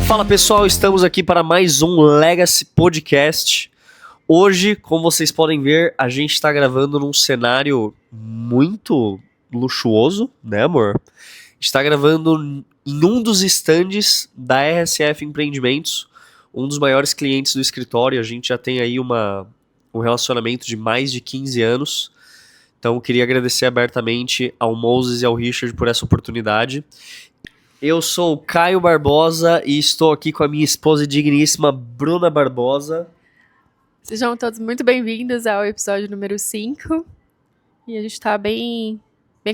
Fala pessoal, estamos aqui para mais um Legacy Podcast. Hoje, como vocês podem ver, a gente está gravando num cenário muito luxuoso, né amor? Está gravando em um dos estandes da RSF Empreendimentos, um dos maiores clientes do escritório. A gente já tem aí um relacionamento de mais de 15 anos. Então, queria agradecer abertamente ao Moses e ao Richard por essa oportunidade. Eu sou o Caio Barbosa e estou aqui com a minha esposa digníssima, Bruna Barbosa. Sejam todos muito bem-vindos ao episódio número 5. E a gente está bem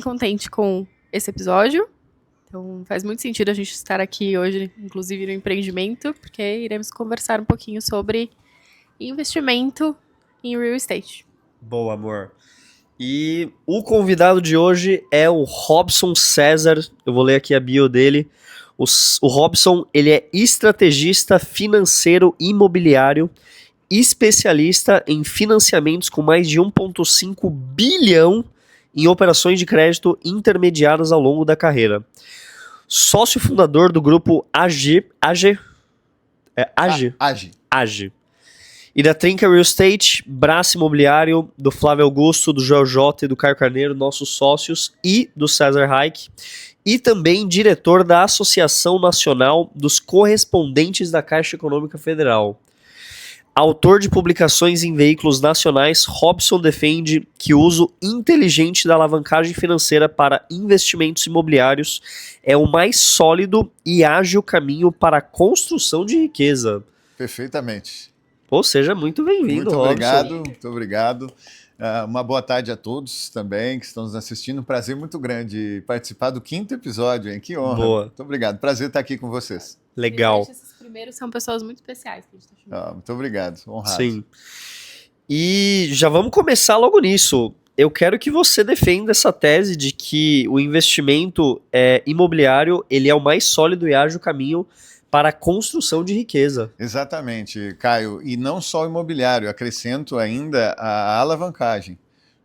contente com esse episódio. Então faz muito sentido a gente estar aqui hoje, inclusive no empreendimento, porque iremos conversar um pouquinho sobre investimento em real estate. Boa, amor. E o convidado de hoje é o Robson César. Eu vou ler aqui a bio dele. O Robson, ele é estrategista financeiro imobiliário, especialista em financiamentos com mais de 1,5 bilhão em operações de crédito intermediadas ao longo da carreira. Sócio fundador do grupo AGE. E da Trinca Real Estate, braço imobiliário do Flávio Augusto, do Joel Jota e do Caio Carneiro, nossos sócios, e do César Reich. E também diretor da Associação Nacional dos Correspondentes da Caixa Econômica Federal. Autor de publicações em veículos nacionais, Robson defende que o uso inteligente da alavancagem financeira para investimentos imobiliários é o mais sólido e ágil caminho para a construção de riqueza. Perfeitamente. Ou seja, muito bem-vindo, Robson. Muito obrigado. Uma boa tarde a todos também que estão nos assistindo. Um prazer muito grande participar do 5º episódio, hein? Que honra. Boa. Muito obrigado. Prazer estar aqui com vocês. Legal. Esses primeiros são pessoas muito especiais que a gente está chamando. Muito obrigado. Honrado. Sim. E já vamos começar logo nisso. Eu quero que você defenda essa tese de que o investimento imobiliário ele é o mais sólido e ágil caminho para a construção de riqueza. Exatamente, Caio. E não só o imobiliário, acrescento ainda a alavancagem,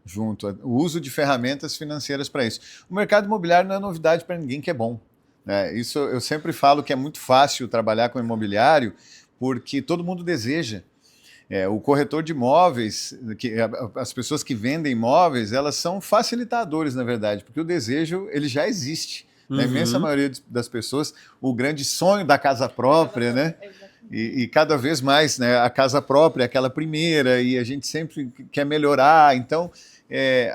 junto o uso de ferramentas financeiras para isso. O mercado imobiliário não é novidade para ninguém que é bom. Né? Isso eu sempre falo que é muito fácil trabalhar com imobiliário porque todo mundo deseja. O corretor de imóveis, as pessoas que vendem imóveis, elas são facilitadores, na verdade, porque o desejo ele já existe. Na imensa maioria das pessoas, o grande sonho da casa própria, né? E cada vez mais, né? A casa própria é aquela primeira e a gente sempre quer melhorar. Então,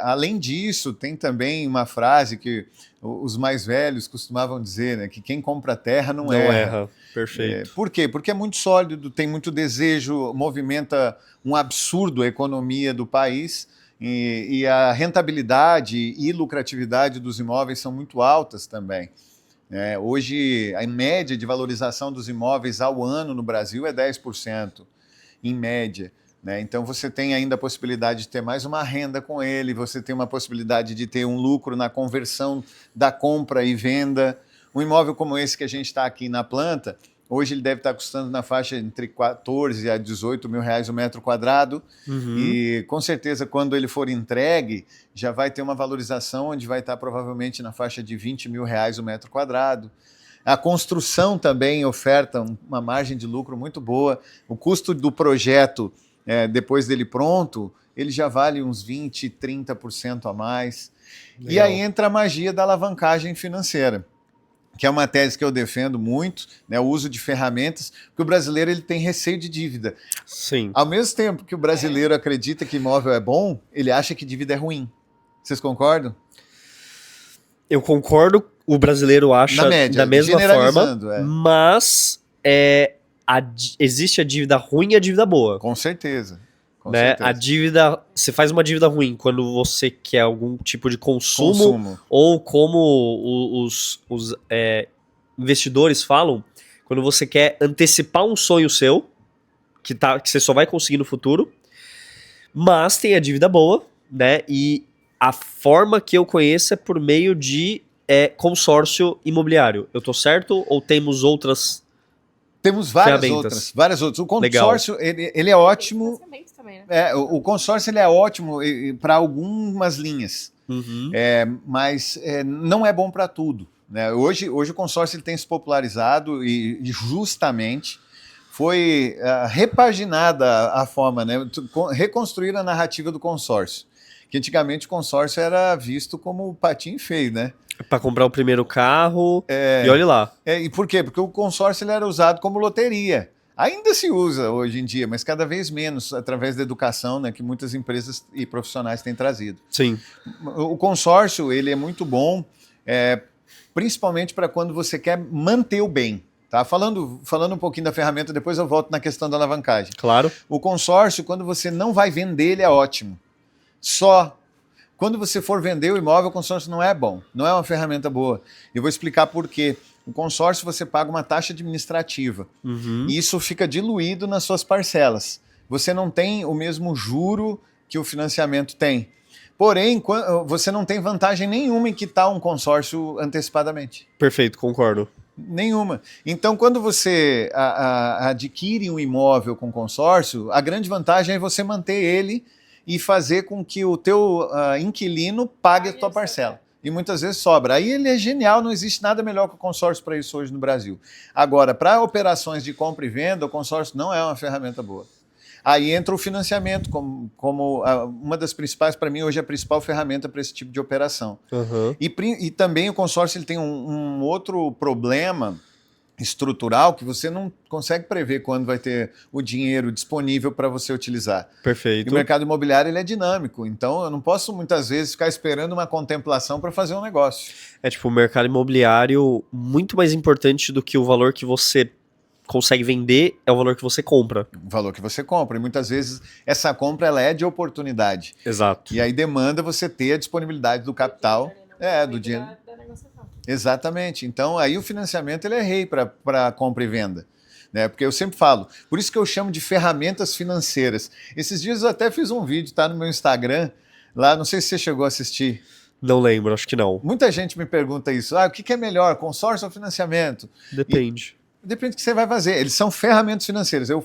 além disso, tem também uma frase que os mais velhos costumavam dizer, né? Que quem compra terra não erra. Perfeito. Por quê? Porque é muito sólido, tem muito desejo, movimenta um absurdo a economia do país. E a rentabilidade e lucratividade dos imóveis são muito altas também. Hoje, a média de valorização dos imóveis ao ano no Brasil é 10%, em média. Né? Então, você tem ainda a possibilidade de ter mais uma renda com ele, você tem uma possibilidade de ter um lucro na conversão da compra e venda. Um imóvel como esse que a gente está aqui na planta, hoje ele deve estar custando na faixa entre 14 a 18 mil reais o metro quadrado. E com certeza quando ele for entregue, já vai ter uma valorização onde vai estar provavelmente na faixa de 20 mil reais o metro quadrado. A construção também oferta uma margem de lucro muito boa. O custo do projeto, depois dele pronto, ele já vale uns 20%, 30% a mais. Legal. E aí entra a magia da alavancagem financeira, que é uma tese que eu defendo muito, né, o uso de ferramentas, porque o brasileiro ele tem receio de dívida. Sim. Ao mesmo tempo que o brasileiro acredita que imóvel é bom, ele acha que dívida é ruim. Vocês concordam? Eu concordo, o brasileiro acha da mesma forma, mas existe a dívida ruim e a dívida boa. Com certeza. Né? A dívida, você faz uma dívida ruim quando você quer algum tipo de consumo. Ou como os investidores falam, quando você quer antecipar um sonho seu, que você só vai conseguir no futuro, mas tem a dívida boa, né? E a forma que eu conheço é por meio de consórcio imobiliário. Eu tô certo ou temos outras? Temos várias outras. O consórcio, ele é ótimo. Também, né? O consórcio ele é ótimo para algumas linhas, mas não é bom para tudo. né? Hoje o consórcio ele tem se popularizado e justamente foi repaginada a forma, né? Reconstruir a narrativa do consórcio. Que antigamente o consórcio era visto como o patinho feio, né? Para comprar o primeiro carro e olha lá. E por quê? Porque o consórcio ele era usado como loteria. Ainda se usa hoje em dia, mas cada vez menos através da educação, né, que muitas empresas e profissionais têm trazido. Sim. O consórcio ele é muito bom, principalmente para quando você quer manter o bem. Tá? Falando um pouquinho da ferramenta, depois eu volto na questão da alavancagem. Claro. O consórcio, quando você não vai vender, ele é ótimo. Só quando você for vender o imóvel, o consórcio não é bom, não é uma ferramenta boa. Eu vou explicar por quê. O consórcio você paga uma taxa administrativa e isso fica diluído nas suas parcelas. Você não tem o mesmo juro que o financiamento tem. Porém, você não tem vantagem nenhuma em quitar um consórcio antecipadamente. Perfeito, concordo. Nenhuma. Então, quando você adquire um imóvel com consórcio, a grande vantagem é você manter ele e fazer com que o teu inquilino pague a tua parcela. E muitas vezes sobra. Aí ele é genial, não existe nada melhor que o consórcio para isso hoje no Brasil. Agora, para operações de compra e venda, o consórcio não é uma ferramenta boa. Aí entra o financiamento como uma das principais, para mim hoje é a principal ferramenta para esse tipo de operação. E também o consórcio ele tem um outro problema estrutural que você não consegue prever quando vai ter o dinheiro disponível para você utilizar. Perfeito. E o mercado imobiliário ele é dinâmico, então eu não posso muitas vezes ficar esperando uma contemplação para fazer um negócio. É tipo, o mercado imobiliário muito mais importante do que o valor que você consegue vender é o valor que você compra. O valor que você compra. E muitas vezes essa compra ela é de oportunidade. Exato. E aí demanda você ter a disponibilidade do capital, do dinheiro. Exatamente. Então, aí o financiamento ele é rei para compra e venda. Né? Porque eu sempre falo, por isso que eu chamo de ferramentas financeiras. Esses dias eu até fiz um vídeo, tá no meu Instagram, lá, não sei se você chegou a assistir. Não lembro, acho que não. Muita gente me pergunta isso. O que é melhor, consórcio ou financiamento? Depende. Depende do que você vai fazer. Eles são ferramentas financeiras. Eu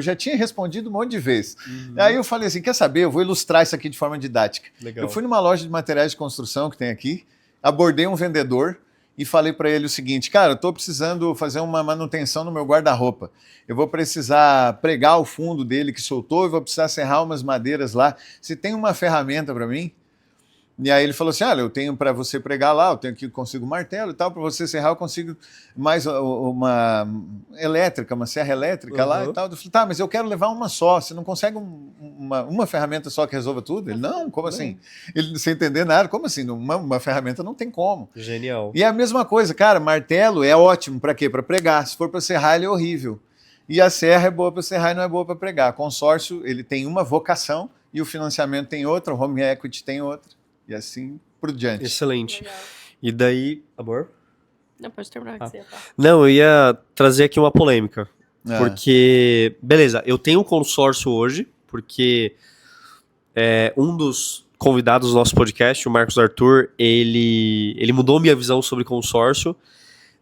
já tinha respondido um monte de vezes. Aí eu falei assim, quer saber? Eu vou ilustrar isso aqui de forma didática. Legal. Eu fui numa loja de materiais de construção que tem aqui, abordei um vendedor e falei para ele o seguinte, cara, eu estou precisando fazer uma manutenção no meu guarda-roupa. Eu vou precisar pregar o fundo dele que soltou, eu vou precisar serrar umas madeiras lá. Você tem uma ferramenta para mim? E aí ele falou assim, olha, eu tenho para você pregar lá, eu tenho aqui, consigo martelo e tal, para você serrar eu consigo mais uma elétrica, uma serra elétrica lá e tal. Eu falei, tá, mas eu quero levar uma só, você não consegue uma ferramenta só que resolva tudo? Ele, não, como assim? Ele sem entender nada, como assim? Uma ferramenta não tem como. Genial. E é a mesma coisa, cara, martelo é ótimo para quê? Para pregar, se for para serrar ele é horrível. E a serra é boa para serrar e não é boa para pregar. Consórcio, ele tem uma vocação e o financiamento tem outra, o home equity tem outra. E assim por diante. Excelente. Legal. E daí, amor? Não, pode terminar o que você ia falar. Não, eu ia trazer aqui uma polêmica. Ah. Porque, beleza, eu tenho um consórcio hoje, porque um dos convidados do nosso podcast, o Marcos Arthur, ele mudou minha visão sobre consórcio,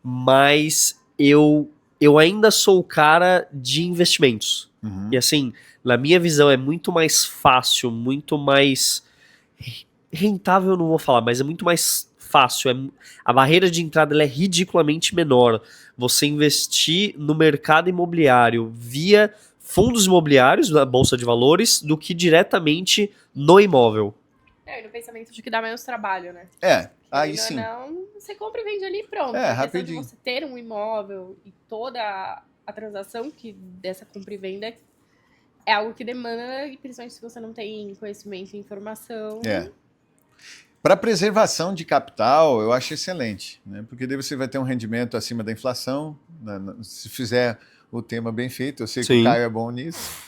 mas eu ainda sou o cara de investimentos. Uhum. E assim, na minha visão é muito mais fácil, muito mais rentável, eu não vou falar, mas é muito mais fácil. A barreira de entrada ela é ridiculamente menor. Você investir no mercado imobiliário via fundos imobiliários, na Bolsa de Valores, do que diretamente no imóvel. No pensamento de que dá menos trabalho, né? Aí Ainda sim. Não, você compra e vende ali e pronto. É, A questão rapidinho. de você ter um imóvel e toda a transação dessa compra e venda é algo que demanda, e principalmente se você não tem conhecimento e informação. Para preservação de capital, eu acho excelente, né? Porque daí você vai ter um rendimento acima da inflação, se fizer o tema bem feito, eu sei que Sim. o Caio é bom nisso,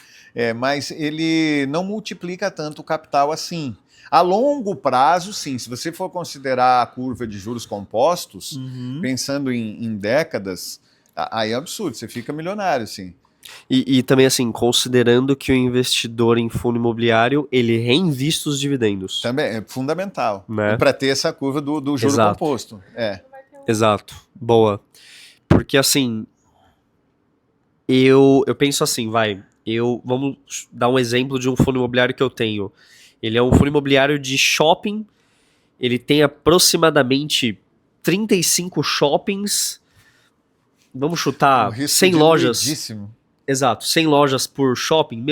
mas ele não multiplica tanto o capital assim. A longo prazo, sim, se você for considerar a curva de juros compostos, pensando em décadas, aí é absurdo, você fica milionário, sim. E também, assim, considerando que o investidor em fundo imobiliário, ele reinvista os dividendos. Também é fundamental, Né? para ter essa curva do juro Exato. composto. Exato. Boa. Porque, assim, eu penso assim, vamos dar um exemplo de um fundo imobiliário que eu tenho. Ele é um fundo imobiliário de shopping, ele tem aproximadamente 35 shoppings, vamos chutar Um risco 100 lojas. diluidíssimo. Exato, 100 lojas por shopping,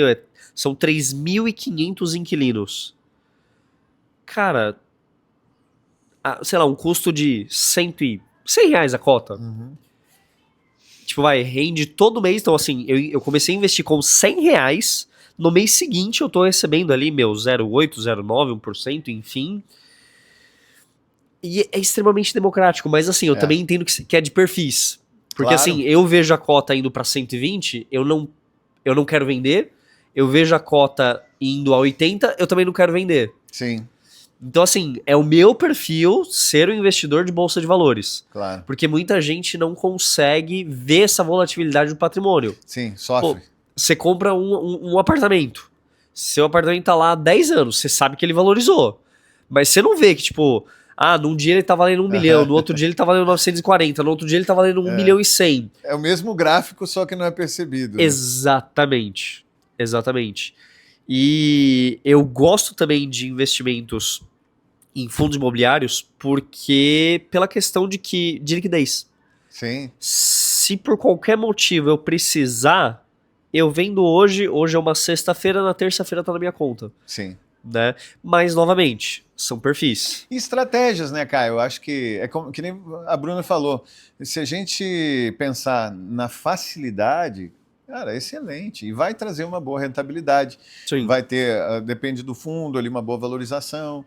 são 3.500 inquilinos. Cara, sei lá, um custo de 100 reais a cota. Uhum. Tipo, rende todo mês. Então, assim, eu comecei a investir com 100 reais. No mês seguinte, eu tô recebendo ali meu 0,8, 0,9, 1%, enfim. E é extremamente democrático. Mas, assim, eu também entendo que é de perfis. Porque, Claro. assim, eu vejo a cota indo pra 120, eu não quero vender. Eu vejo a cota indo a 80, eu também não quero vender. Sim, Então, assim, é o meu perfil ser um investidor de bolsa de valores. claro. Porque muita gente não consegue ver essa volatilidade do patrimônio. Sim, sofre. Você compra um apartamento. Seu apartamento tá lá há 10 anos, você sabe que ele valorizou. Mas você não vê que, tipo, num dia ele tá valendo 1 milhão, no outro dia ele tá valendo 940, no outro dia ele tá valendo 1 milhão e 100. É o mesmo gráfico, só que não é percebido. Né? Exatamente. Exatamente. E eu gosto também de investimentos em fundos imobiliários porque pela questão de liquidez. Sim, Se por qualquer motivo eu precisar, eu vendo hoje é uma sexta-feira, na terça-feira tá na minha conta, sim. né? Mas, novamente, são perfis. E estratégias, né, Caio? Eu acho que é como que nem a Bruna falou. Se a gente pensar na facilidade, cara, é excelente. E vai trazer uma boa rentabilidade. Sim. Vai ter, depende do fundo ali, uma boa valorização.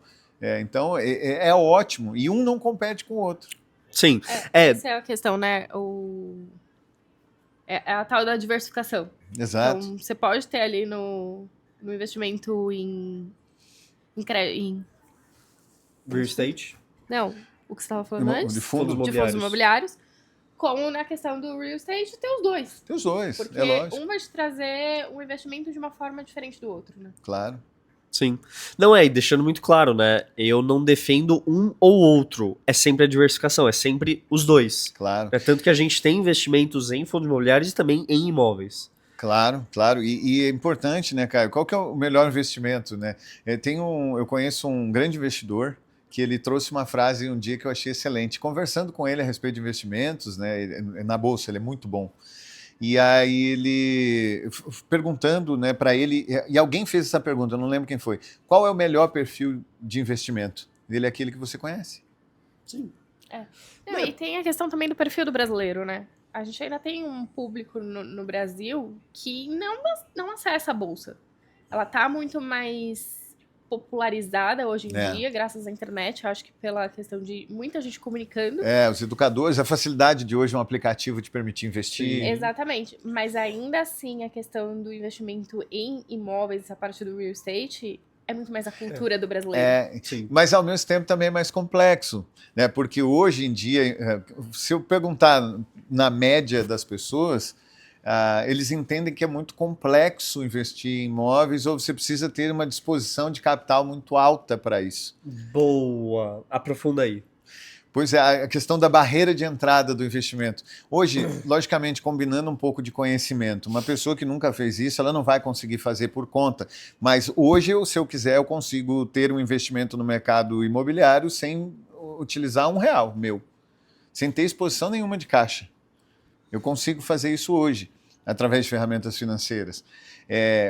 Então, é ótimo. E um não compete com o outro. Sim. Essa é a questão, né? É a tal da diversificação. Exato. Então, você pode ter ali no investimento em Real estate. Não, o que você estava falando antes? De fundos Fundos De fundos imobiliários. Como na questão do real estate, ter os dois. Tem os dois, Porque é lógico. um vai te trazer um investimento de uma forma diferente do outro, né? Claro. Sim. Não e deixando muito claro, né? Eu não defendo um ou outro. É sempre a diversificação, é sempre os dois. Claro. É tanto que a gente tem investimentos em fundos imobiliários e também em imóveis. Claro, claro. E é importante, né, Caio? Qual que é o melhor investimento, né? Eu conheço um grande investidor que ele trouxe uma frase um dia que eu achei excelente. Conversando com ele a respeito de investimentos, né, na bolsa, ele é muito bom. E aí ele perguntando, né, para ele, e alguém fez essa pergunta, eu não lembro quem foi. Qual é o melhor perfil de investimento? Ele é aquele que você conhece. Sim. Não, e tem a questão também do perfil do brasileiro, né? A gente ainda tem um público no Brasil que não acessa a bolsa. Ela tá muito mais popularizada hoje em dia, graças à internet. Eu acho que pela questão de muita gente comunicando. Os educadores, a facilidade de hoje um aplicativo te permitir investir. Exatamente. Mas ainda assim, a questão do investimento em imóveis, essa parte do real estate, é muito mais a cultura do brasileiro. Sim. Mas ao mesmo tempo também é mais complexo, né? Porque hoje em dia, se eu perguntar na média das pessoas, eles entendem que é muito complexo investir em imóveis ou você precisa ter uma disposição de capital muito alta para isso. Boa. Aprofunda aí. Pois é, a questão da barreira de entrada do investimento. Hoje, logicamente, combinando um pouco de conhecimento, uma pessoa que nunca fez isso, ela não vai conseguir fazer por conta. Mas hoje, se eu quiser, eu consigo ter um investimento no mercado imobiliário sem utilizar R$1 meu, sem ter exposição nenhuma de caixa. Eu consigo fazer isso hoje, através de ferramentas financeiras.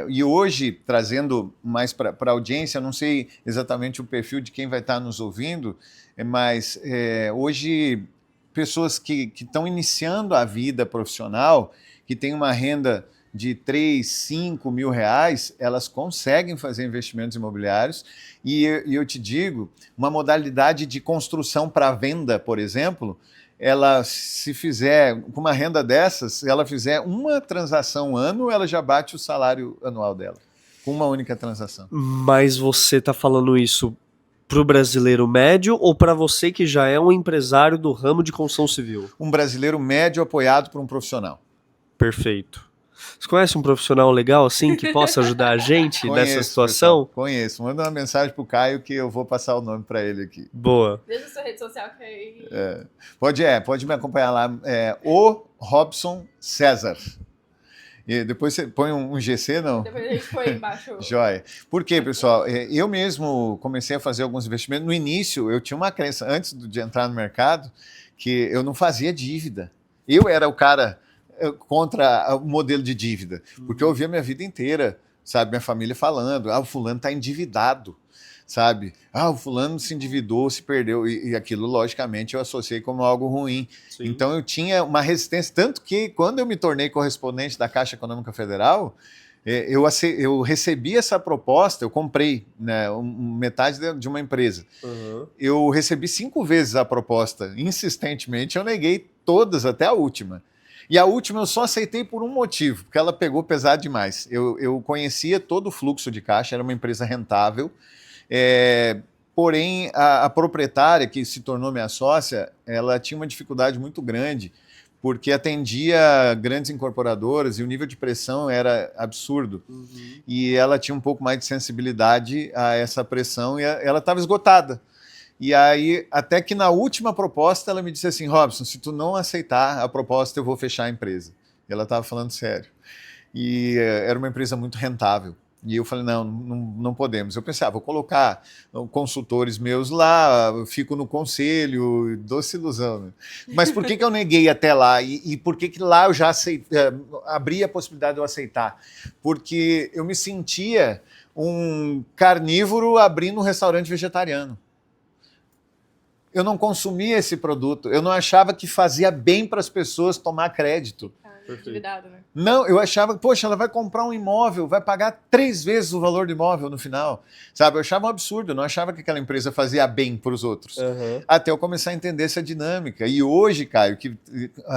E hoje, trazendo mais para a audiência, eu não sei exatamente o perfil de quem vai estar nos ouvindo, mas hoje, pessoas que estão iniciando a vida profissional, que têm uma renda de 3, 5 mil reais, elas conseguem fazer investimentos imobiliários. E eu te digo, uma modalidade de construção para venda, por exemplo, ela se fizer, com uma renda dessas, se ela fizer uma transação ano, ela já bate o salário anual dela, com uma única transação. Mas você tá falando isso pro brasileiro médio ou para você que já é um empresário do ramo de construção civil? Um brasileiro médio apoiado por um profissional. Perfeito. Você conhece um profissional legal assim que possa ajudar a gente nessa situação? Pessoal, conheço. Manda uma mensagem pro Caio que eu vou passar o nome para ele aqui. Boa. Desde a sua rede social que aí... Pode me acompanhar lá. O Robson César. E depois você põe um GC, não? Depois a gente põe embaixo. Joia. Por quê, pessoal? Eu mesmo comecei a fazer alguns investimentos. No início, eu tinha uma crença, antes de entrar no mercado, que eu não fazia dívida. Eu era o cara contra o modelo de dívida, porque eu ouvia minha vida inteira, sabe, minha família falando, o fulano está endividado, sabe? O fulano se endividou, se perdeu, e aquilo, logicamente, eu associei como algo ruim. Sim. Então, eu tinha uma resistência, tanto que, quando eu me tornei correspondente da Caixa Econômica Federal, eu recebi essa proposta, eu comprei, né, metade de uma empresa. Eu recebi 5 vezes a proposta, insistentemente, eu neguei todas, até a última. E a última eu só aceitei por um motivo, porque ela pegou pesado demais. Eu conhecia todo o fluxo de caixa, era uma empresa rentável, porém a proprietária, que se tornou minha sócia, ela tinha uma dificuldade muito grande, porque atendia grandes incorporadoras e o nível de pressão era absurdo. E ela tinha um pouco mais de sensibilidade a essa pressão e ela estava esgotada. E aí, até que na última proposta, ela me disse assim, Robson, se tu não aceitar a proposta, eu vou fechar a empresa. E ela estava falando sério. E era uma empresa muito rentável. E eu falei, não podemos. Eu pensei, vou colocar consultores meus lá, eu fico no conselho, doce ilusão. Né? Mas por que eu neguei até lá? E por que lá eu já abri a possibilidade de eu aceitar? Porque eu me sentia um carnívoro abrindo um restaurante vegetariano. Eu não consumia esse produto, eu não achava que fazia bem para as pessoas tomar crédito. Endividado, né? Não, eu achava, poxa, ela vai comprar um imóvel, vai pagar 3 vezes o valor do imóvel no final. Sabe, eu achava um absurdo, eu não achava que aquela empresa fazia bem para os outros. Até eu começar a entender essa dinâmica. E hoje, Caio, que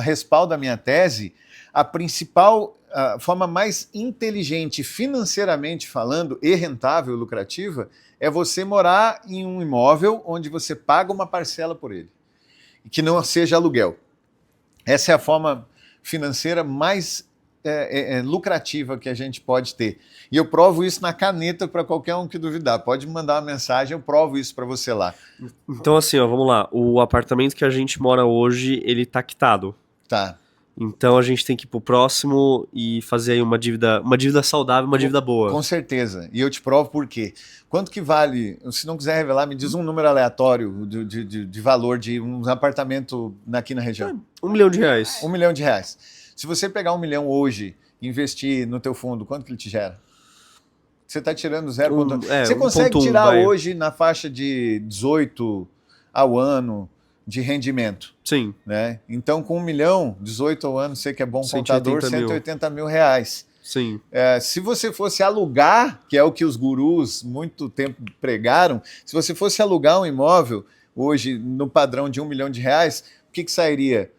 respalda a minha tese, a principal forma mais inteligente financeiramente falando e rentável, lucrativa, é você morar em um imóvel onde você paga uma parcela por ele, e que não seja aluguel. Essa é a forma financeira mais lucrativa que a gente pode ter. E eu provo isso na caneta para qualquer um que duvidar. Pode me mandar uma mensagem, eu provo isso para você lá. Então assim, vamos lá. O apartamento que a gente mora hoje, ele tá quitado. Tá. Então a gente tem que ir pro próximo e fazer aí uma dívida saudável, uma dívida boa. Com certeza. E eu te provo por quê. Quanto que vale, se não quiser revelar, me diz um número aleatório de valor de um apartamento aqui na região. R$1 milhão. R$1 milhão. Se você pegar 1 milhão hoje e investir no teu fundo, quanto que ele te gera? Você está tirando 0,1. Você consegue tirar hoje na faixa de 18 ao ano de rendimento. Sim. Né? Então, com 1 milhão, 18 ao ano, você que é bom contador, 180 mil reais. Sim. Se você fosse alugar, que é o que os gurus muito tempo pregaram, se você fosse alugar um imóvel, hoje, no padrão de R$1 milhão, o que sairia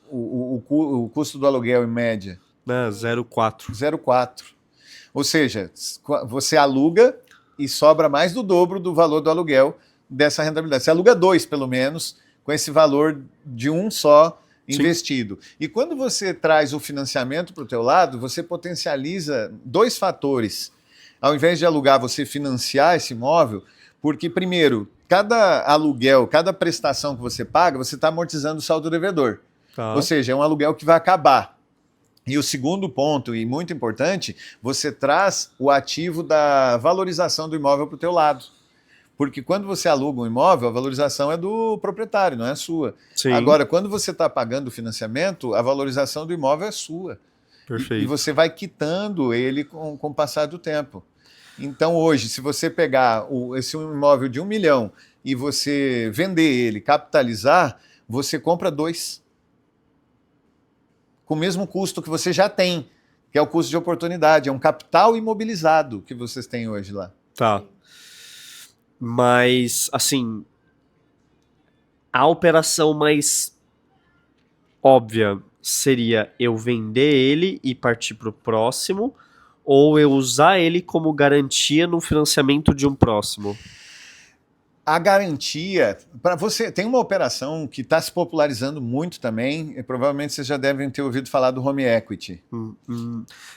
o custo do aluguel em média? 0,4. 0,4. Ou seja, você aluga e sobra mais do dobro do valor do aluguel dessa rentabilidade. Você aluga 2, pelo menos, com esse valor de um só investido. Sim. E quando você traz o financiamento para o teu lado, você potencializa 2 fatores. Ao invés de alugar, você financiar esse imóvel, porque, primeiro, cada aluguel, cada prestação que você paga, você está amortizando o saldo devedor. Tá. Ou seja, é um aluguel que vai acabar. E o segundo ponto, e muito importante, você traz o ativo da valorização do imóvel para o teu lado. Porque quando você aluga um imóvel, a valorização é do proprietário, não é sua. Sim. Agora, quando você está pagando o financiamento, a valorização do imóvel é sua. Perfeito. E você vai quitando ele com o passar do tempo. Então, hoje, se você pegar esse imóvel de 1 milhão e você vender ele, capitalizar, você compra 2. Com o mesmo custo que você já tem, que é o custo de oportunidade. É um capital imobilizado que vocês têm hoje lá. Tá. Mas, assim, a operação mais óbvia seria eu vender ele e partir para o próximo, ou eu usar ele como garantia no financiamento de um próximo? A garantia, para você, tem uma operação que está se popularizando muito também, e provavelmente vocês já devem ter ouvido falar do home equity.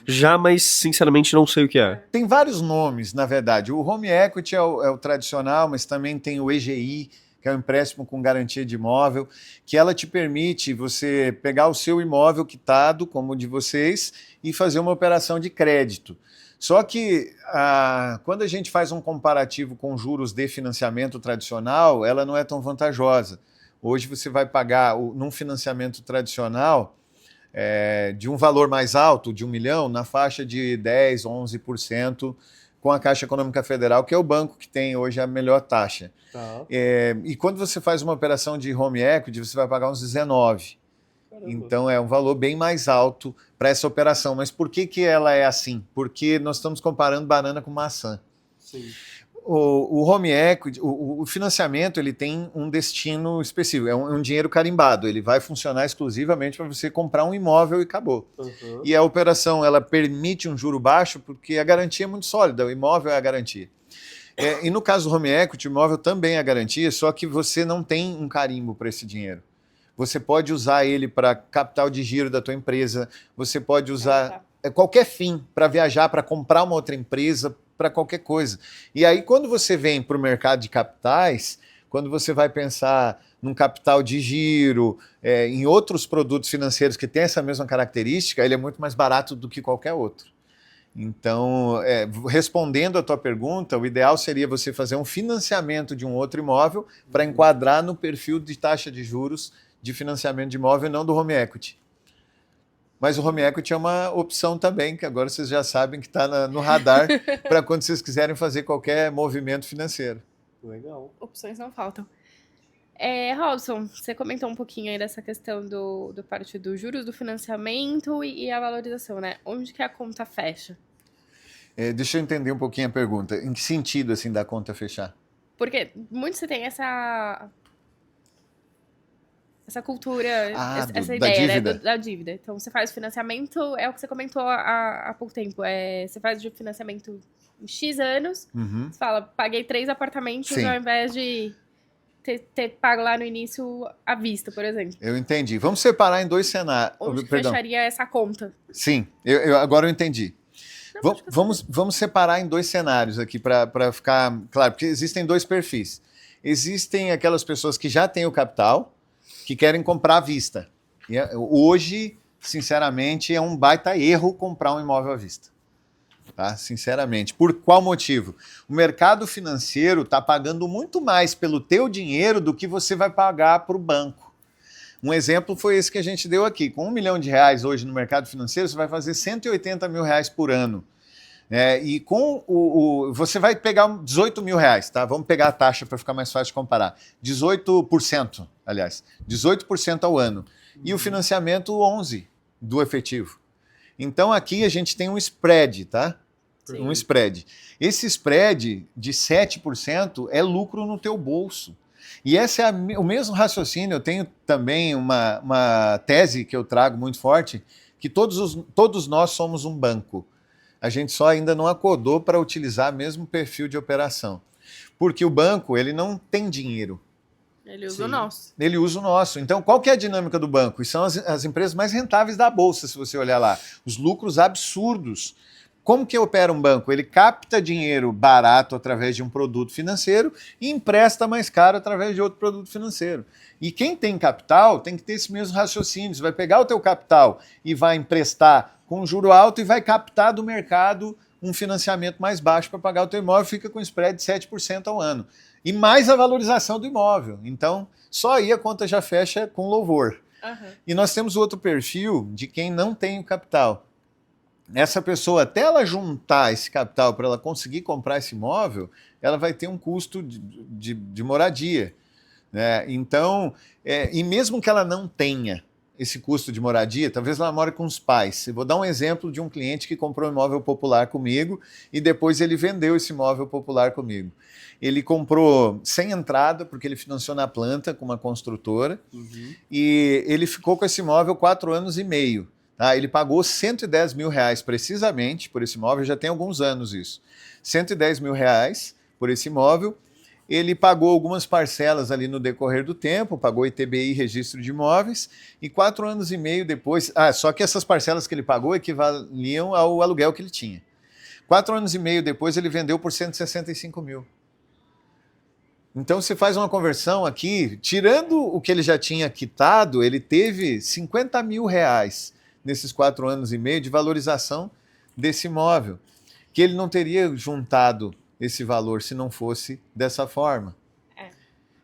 Já, mas sinceramente não sei o que é. Tem vários nomes, na verdade. O home equity é o tradicional, mas também tem o EGI, que é um empréstimo com garantia de imóvel, que ela te permite você pegar o seu imóvel quitado, como o de vocês, e fazer uma operação de crédito. Só que quando a gente faz um comparativo com juros de financiamento tradicional, ela não é tão vantajosa. Hoje você vai pagar, num financiamento tradicional, de um valor mais alto, de 1 milhão, na faixa de 10%, 11%, com a Caixa Econômica Federal, que é o banco que tem hoje a melhor taxa. Tá. E quando você faz uma operação de home equity, você vai pagar uns 19%. Caramba. Então é um valor bem mais alto para essa operação. Mas por que ela é assim? Porque nós estamos comparando banana com maçã. Sim. O home equity, o financiamento, ele tem um destino específico, é um dinheiro carimbado, ele vai funcionar exclusivamente para você comprar um imóvel e acabou. Uhum. E a operação, ela permite um juro baixo porque a garantia é muito sólida, o imóvel é a garantia. E no caso do home equity, o imóvel também é a garantia, só que você não tem um carimbo para esse dinheiro. Você pode usar ele para capital de giro da tua empresa, você pode usar qualquer fim, para viajar, para comprar uma outra empresa, para qualquer coisa. E aí, quando você vem para o mercado de capitais, quando você vai pensar num capital de giro, em outros produtos financeiros que têm essa mesma característica, ele é muito mais barato do que qualquer outro. Então, respondendo a tua pergunta, o ideal seria você fazer um financiamento de um outro imóvel para enquadrar no perfil de taxa de juros de financiamento de imóvel, não do home equity. Mas o home equity é uma opção também, que agora vocês já sabem que está no radar para quando vocês quiserem fazer qualquer movimento financeiro. Legal. Opções não faltam. Robson, você comentou um pouquinho aí dessa questão do parte dos juros, do financiamento e a valorização, né? Onde que a conta fecha? Deixa eu entender um pouquinho a pergunta. Em que sentido, assim, da conta fechar? Porque muito você tem essa cultura, essa da ideia, dívida. né, da dívida. Então, você faz financiamento, é o que você comentou há pouco tempo, você faz de financiamento em X anos, você fala, paguei 3 apartamentos Sim. ao invés de ter pago lá no início à vista, por exemplo. Eu entendi. Vamos separar em 2 cenários. Onde que fecharia essa conta? Sim, agora eu entendi. Não, Vamos separar em 2 cenários aqui para ficar claro, porque existem 2 perfis. Existem aquelas pessoas que já têm o capital, que querem comprar à vista. Hoje, sinceramente, é um baita erro comprar um imóvel à vista. Tá? Sinceramente. Por qual motivo? O mercado financeiro está pagando muito mais pelo teu dinheiro do que você vai pagar para o banco. Um exemplo foi esse que a gente deu aqui. Com R$1 milhão hoje no mercado financeiro, você vai fazer R$180 mil por ano. E com você vai pegar R$18 mil, tá? Vamos pegar a taxa para ficar mais fácil de comparar. 18%, aliás. 18% ao ano. E o financiamento, 11% do efetivo. Então aqui a gente tem um spread, tá? Sim. Um spread. Esse spread de 7% é lucro no teu bolso. E esse é o mesmo raciocínio. Eu tenho também uma tese que eu trago muito forte, que todos nós somos um banco. A gente só ainda não acordou para utilizar o mesmo perfil de operação. Porque o banco, ele não tem dinheiro. Ele usa o nosso. Ele usa o nosso. Então, qual que é a dinâmica do banco? E são as empresas mais rentáveis da Bolsa, se você olhar lá. Os lucros absurdos. Como que opera um banco? Ele capta dinheiro barato através de um produto financeiro e empresta mais caro através de outro produto financeiro. E quem tem capital tem que ter esse mesmo raciocínio. Você vai pegar o teu capital e vai emprestar com juro alto e vai captar do mercado um financiamento mais baixo para pagar o teu imóvel, fica com spread de 7% ao ano. E mais a valorização do imóvel. Então, só aí a conta já fecha com louvor. Uhum. E nós temos outro perfil de quem não tem o capital. Essa pessoa, até ela juntar esse capital para ela conseguir comprar esse imóvel, ela vai ter um custo de moradia. Né? Então, e mesmo que ela não tenha esse custo de moradia, talvez ela more com os pais. Eu vou dar um exemplo de um cliente que comprou um imóvel popular comigo e depois ele vendeu esse imóvel popular comigo. Ele comprou sem entrada, porque ele financiou na planta com uma construtora, e ele ficou com esse imóvel 4 anos e meio. Tá? Ele pagou R$110 mil precisamente por esse imóvel, já tem alguns anos isso. R$110 mil por esse imóvel. Ele pagou algumas parcelas ali no decorrer do tempo, pagou ITBI, registro de imóveis, e 4 anos e meio depois... só que essas parcelas que ele pagou equivaliam ao aluguel que ele tinha. 4 anos e meio depois ele vendeu por R$165 mil. Então, se faz uma conversão aqui, tirando o que ele já tinha quitado, ele teve R$ 50 mil nesses 4 anos e meio de valorização desse imóvel, que ele não teria juntado esse valor se não fosse dessa forma.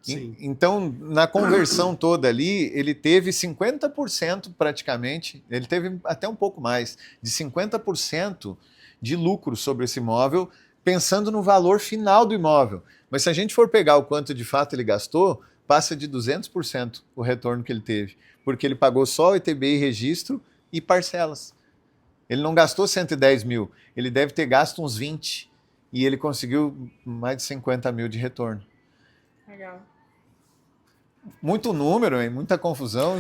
Sim. Então, na conversão toda ali, ele teve 50% praticamente, ele teve até um pouco mais, de 50% de lucro sobre esse imóvel, pensando no valor final do imóvel. Mas se a gente for pegar o quanto de fato ele gastou, passa de 200% o retorno que ele teve, porque ele pagou só o ITBI e registro e parcelas. Ele não gastou 110 mil, ele deve ter gasto uns 20, e ele conseguiu mais de 50 mil de retorno. Legal. Muito número, hein? Muita confusão.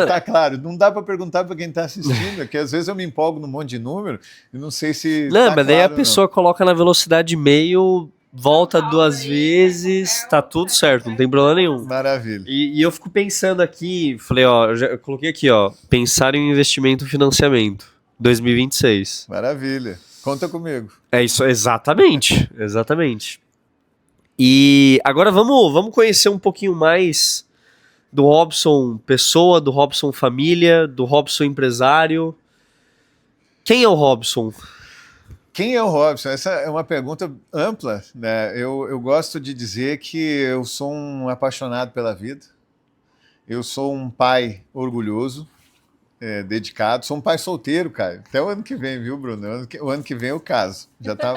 Tá claro, não dá para perguntar para quem está assistindo, porque às vezes eu me empolgo num monte de número e não sei se. Não, tá mas daí claro, a pessoa coloca na velocidade meio, volta Pausa 2 aí, vezes, tá tudo certo, não tem problema nenhum. Maravilha. E eu fico pensando aqui, falei, ó, eu coloquei aqui, ó, pensar em investimento e financiamento, 2026. Maravilha. Conta comigo. É isso, exatamente, exatamente. E agora vamos conhecer um pouquinho mais do Robson pessoa, do Robson família, do Robson empresário. Quem é o Robson? Quem é o Robson? Essa é uma pergunta ampla, né? Eu gosto de dizer que eu sou um apaixonado pela vida, eu sou um pai orgulhoso, dedicado, sou um pai solteiro, cara. Até o ano que vem, viu, Bruno? O ano que vem eu caso. Já tá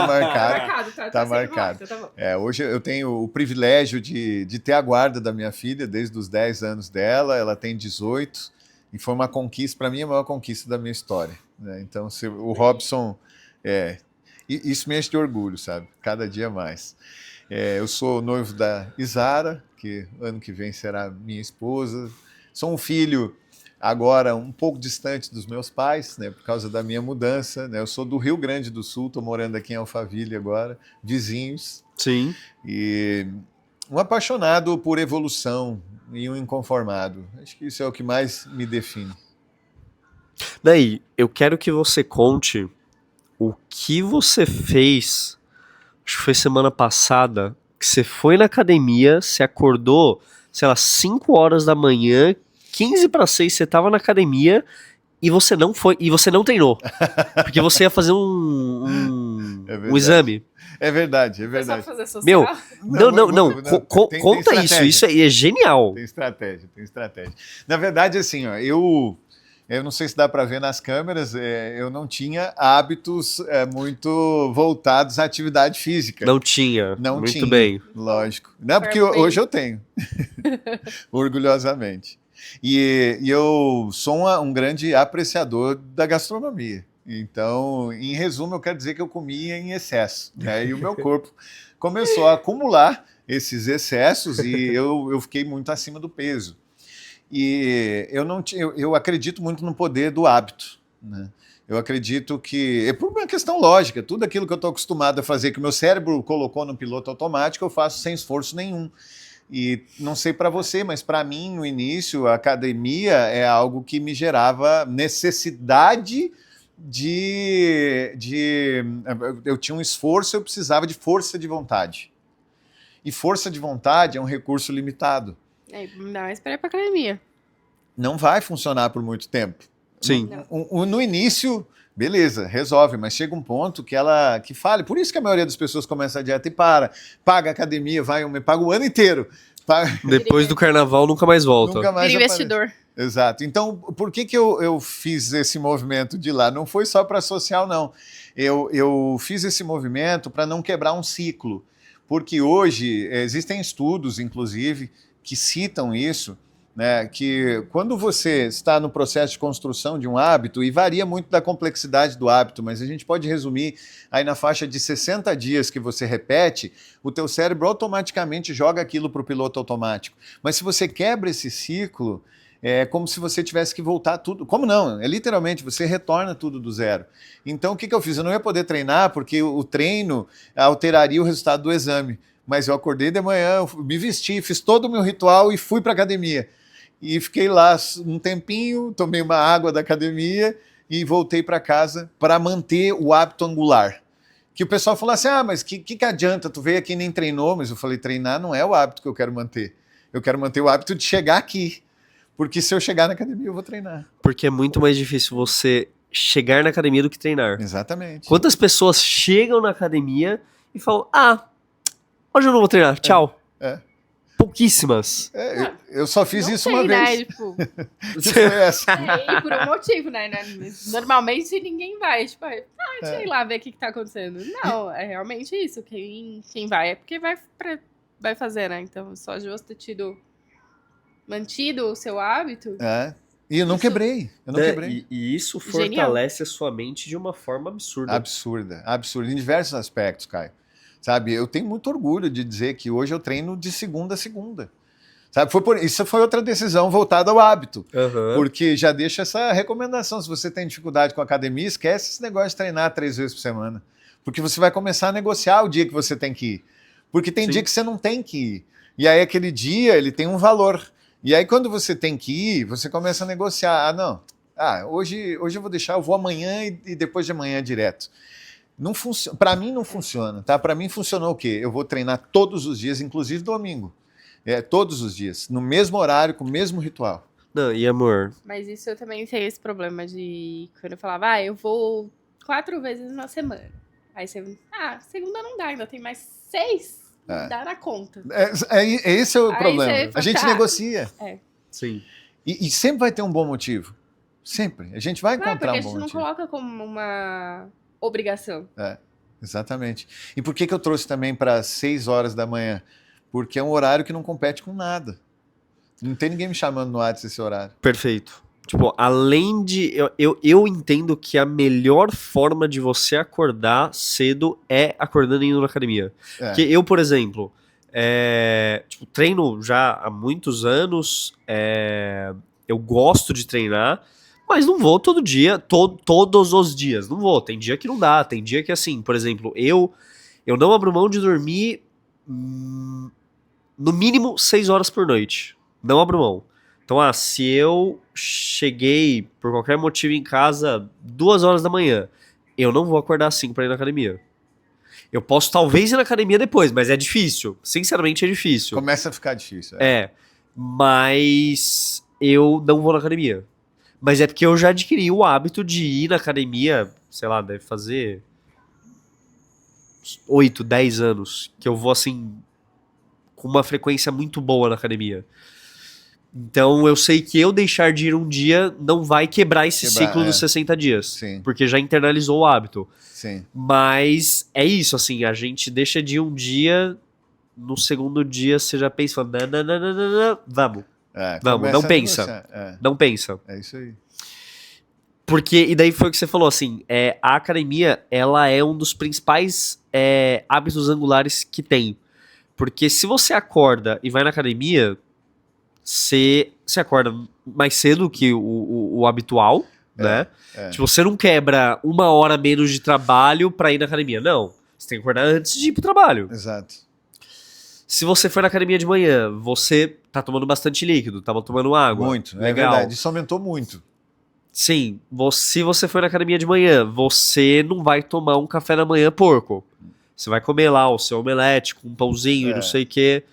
marcado. Tá marcado. Tá bom. Hoje eu tenho o privilégio de ter a guarda da minha filha desde os 10 anos dela, ela tem 18, e foi uma conquista, para mim, a maior conquista da minha história, né? Então, o Robson, isso me enche de orgulho, sabe? Cada dia mais. Eu sou noivo da Isara, que ano que vem será minha esposa. Sou um filho agora um pouco distante dos meus pais, né, por causa da minha mudança, né? Eu sou do Rio Grande do Sul, estou morando aqui em Alphaville agora, vizinhos. Sim. E um apaixonado por evolução e um inconformado. Acho que isso é o que mais me define. Daí, eu quero que você conte o que você fez, acho que foi semana passada, que você foi na academia, você acordou, sei lá, 5 horas da manhã, 15 para 6, você tava na academia e você não foi, e você não treinou. Porque você ia fazer um exame. É verdade. Foi só pra fazer social? Meu, não. Tem Conta estratégia. isso é genial. Tem estratégia. Na verdade, assim, ó, eu não sei se dá para ver nas câmeras, eu não tinha hábitos muito voltados à atividade física. Não tinha. Não Muito tinha, bem. lógico. Não, porque hoje eu tenho. Orgulhosamente. E eu sou um grande apreciador da gastronomia. Então, em resumo, eu quero dizer que eu comia em excesso, né? E o meu corpo começou a acumular esses excessos e eu fiquei muito acima do peso. E eu acredito muito no poder do hábito, né? Eu acredito que, é por uma questão lógica, tudo aquilo que eu estou acostumado a fazer, que o meu cérebro colocou no piloto automático, eu faço sem esforço nenhum. E não sei para você, mas para mim, no início, a academia é algo que me gerava necessidade eu tinha um esforço, eu precisava de força de vontade. E força de vontade é um recurso limitado. Ainda mais para ir pra academia. Não vai funcionar por muito tempo. Sim. No início, beleza, resolve, mas chega um ponto que falha. Por isso que a maioria das pessoas começa a dieta e paga a academia, paga o ano inteiro. Depois do carnaval nunca mais volta. Nunca mais Vira investidor. Exato. Então, por que eu fiz esse movimento de lá? Não foi só para social, não. Eu fiz esse movimento para não quebrar um ciclo. Porque hoje existem estudos, inclusive, que citam isso, né, que quando você está no processo de construção de um hábito, e varia muito da complexidade do hábito, mas a gente pode resumir aí na faixa de 60 dias que você repete, o teu cérebro automaticamente joga aquilo para o piloto automático. Mas se você quebra esse ciclo, é como se você tivesse que voltar tudo. Como não? É literalmente, você retorna tudo do zero. Então, o que eu fiz? Eu não ia poder treinar, porque o treino alteraria o resultado do exame. Mas eu acordei de manhã, me vesti, fiz todo o meu ritual e fui para a academia. E fiquei lá um tempinho, tomei uma água da academia e voltei para casa para manter o hábito angular. Que o pessoal falou assim, mas que adianta? Tu veio aqui e nem treinou, mas eu falei, treinar não é o hábito que eu quero manter. Eu quero manter o hábito de chegar aqui. Porque se eu chegar na academia, eu vou treinar. Porque é muito mais difícil você chegar na academia do que treinar. Exatamente. Quantas pessoas chegam na academia e falam, hoje eu não vou treinar, tchau. Pouquíssimas. Eu só fiz não isso sei, uma né? vez. Tipo, Que foi essa? e por um motivo, né? Normalmente ninguém vai, tipo, deixa eu ir lá ver o que tá acontecendo. Não, é realmente isso. Quem vai é porque vai fazer, né? Então, só de você ter mantido o seu hábito. E eu não quebrei. E isso fortalece a sua mente de uma forma absurda. Absurda. Em diversos aspectos, Caio. Sabe, eu tenho muito orgulho de dizer que hoje eu treino de segunda a segunda. Sabe, isso foi outra decisão voltada ao hábito. Porque já deixa essa recomendação. Se você tem dificuldade com a academia, esquece esse negócio de treinar 3 vezes por semana. Porque você vai começar a negociar o dia que você tem que ir. Porque tem dia que você não tem que ir. E aí aquele dia, ele tem um valor. E aí quando você tem que ir, você começa a negociar. Hoje eu vou deixar, eu vou amanhã e depois de amanhã direto. Para mim não funciona, tá? Para mim funcionou o quê? Eu vou treinar todos os dias, inclusive domingo. Todos os dias, no mesmo horário, com o mesmo ritual. Não, e amor? Mas isso eu também tenho esse problema de... Quando eu falava, eu vou 4 vezes na semana. Aí você... segunda não dá, ainda tem mais 6. Não dá na conta. Esse é o problema. A gente negocia. Sim. E sempre vai ter um bom motivo. Sempre. A gente vai encontrar um bom motivo. Porque a gente não coloca como uma obrigação. Exatamente. E por que eu trouxe também para 6 horas da manhã? Porque é um horário que não compete com nada. Não tem ninguém me chamando no WhatsApp esse horário. Perfeito. Tipo, além de... Eu entendo que a melhor forma de você acordar cedo é acordando e indo na academia. Porque eu, por exemplo, treino já há muitos anos, eu gosto de treinar, mas não vou todo dia, todos os dias. Não vou. Tem dia que não dá. Tem dia que, assim, por exemplo, eu não abro mão de dormir no mínimo 6 horas por noite. Não abro mão. Então, se eu cheguei, por qualquer motivo, em casa 2 horas da manhã, eu não vou acordar às 5 pra ir na academia. Eu posso talvez ir na academia depois, mas é difícil. Sinceramente, é difícil. Começa a ficar difícil. Mas eu não vou na academia. Mas é porque eu já adquiri o hábito de ir na academia, sei lá, deve fazer 8, 10 anos, que eu vou, assim, com uma frequência muito boa na academia. Então eu sei que eu deixar de ir um dia não vai quebrar esse ciclo dos 60 dias. Sim. Porque já internalizou o hábito. Sim. Mas é isso, assim, a gente deixa de ir um dia, no segundo dia você já pensa, fala, vamos. Vamos, não pensa. Não pensa. É isso aí. Porque, e daí foi o que você falou, assim, a academia, ela é um dos principais hábitos angulares que tem. Porque se você acorda e vai na academia, você acorda mais cedo que o habitual, né? Tipo, você não quebra 1 hora menos de trabalho pra ir na academia. Não, você tem que acordar antes de ir pro trabalho. Exato. Se você for na academia de manhã, você tá tomando bastante líquido, tá tomando água. Muito, legal. É verdade, isso aumentou muito. Sim, se você for na academia de manhã, você não vai tomar um café da manhã porco. Você vai comer lá o seu omelete com um pãozinho e não sei o quê.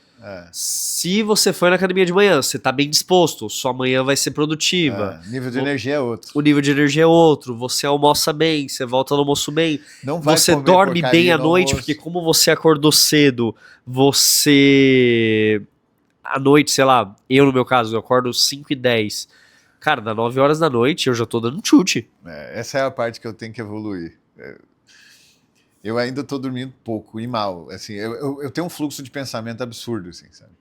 Se você for na academia de manhã, você tá bem disposto, sua manhã vai ser produtiva. O nível de energia é outro. O nível de energia é outro, você almoça bem, você volta no almoço bem. Não vai você dorme bem à noite, porque como você acordou cedo, você... À noite, sei lá, eu no meu caso, eu acordo 5h10. Cara, dá 9 horas da noite, eu já tô dando um chute. Essa é a parte que eu tenho que evoluir. Eu ainda tô dormindo pouco e mal. Assim, eu tenho um fluxo de pensamento absurdo, assim, sabe?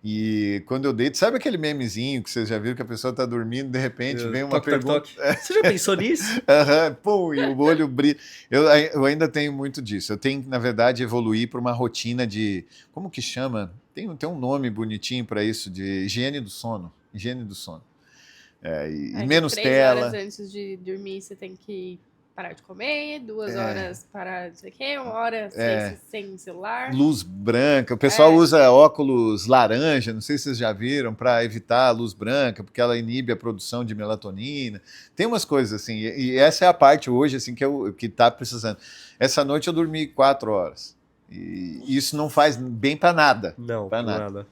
E quando eu deito, sabe aquele memezinho que vocês já viram que a pessoa tá dormindo, de repente vem uma pergunta... Você já pensou nisso? Pum, e o olho brilha. Eu ainda tenho muito disso. Eu tenho, na verdade, evoluir para uma rotina de... Como que chama? Tem um nome bonitinho para isso, de higiene do sono. Higiene do sono. E menos 3 tela. horas antes de dormir, você tem que parar de comer, 2 É. horas parar não sei o quê, 1 hora sem celular. Luz branca, o pessoal É. usa óculos laranja, não sei se vocês já viram, para evitar a luz branca, porque ela inibe a produção de melatonina. Tem umas coisas assim, e essa é a parte hoje assim que tá precisando. Essa noite eu dormi 4 horas. E isso não faz bem para nada. Não, Pra nada.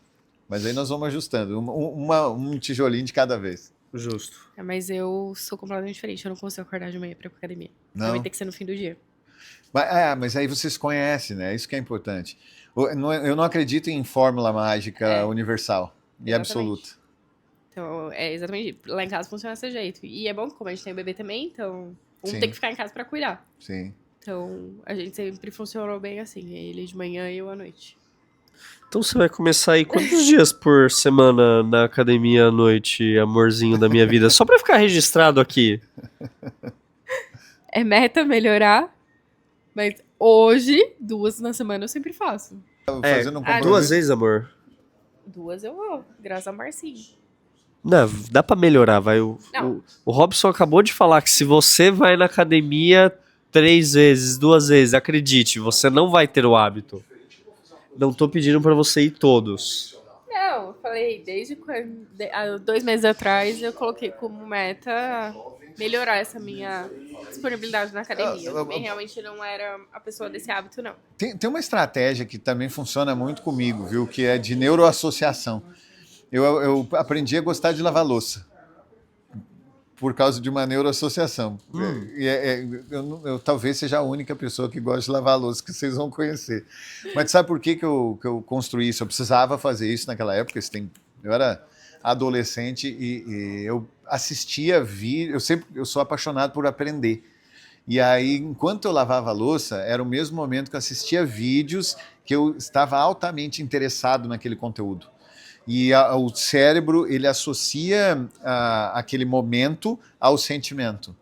Mas aí nós vamos ajustando, um tijolinho de cada vez. Justo. Mas eu sou completamente diferente, eu não consigo acordar de manhã pra ir pra academia. Não. Vai ter que ser no fim do dia. Mas aí vocês conhecem, né? Isso que é importante. Eu não acredito em fórmula mágica universal e Exatamente. absoluta. Então, é exatamente. Lá em casa funciona desse jeito. E é bom que, como a gente tem o bebê também, então Sim. tem que ficar em casa pra cuidar. Sim. Então, a gente sempre funcionou bem assim. Ele de manhã e eu à noite. Então você vai começar aí quantos dias por semana na academia à noite, amorzinho da minha vida? Só pra ficar registrado aqui. É meta melhorar, mas hoje, 2 na semana eu sempre faço. Fazendo um compromisso. 2 vezes, amor. 2 eu vou, graças a Marcinho. Não, dá pra melhorar, vai. Não. O Robson acabou de falar que se você vai na academia 3 vezes, 2 vezes, acredite, você não vai ter o hábito. Não tô pedindo pra você ir todos. Não, eu falei, desde quando, há 2 meses atrás, eu coloquei como meta melhorar essa minha disponibilidade na academia. Eu também realmente não era a pessoa desse hábito, não. Tem uma estratégia que também funciona muito comigo, viu? Que é de neuroassociação. Eu aprendi a gostar de lavar louça por causa de uma neuroassociação. Eu talvez seja a única pessoa que gosta de lavar louça que vocês vão conhecer. Mas sabe por que eu construí isso? Eu precisava fazer isso naquela época. Eu era adolescente e eu assistia vídeos. Eu sou apaixonado por aprender. E aí, enquanto eu lavava a louça, era o mesmo momento que eu assistia vídeos que eu estava altamente interessado naquele conteúdo. E o cérebro, ele associa aquele momento ao sentimento.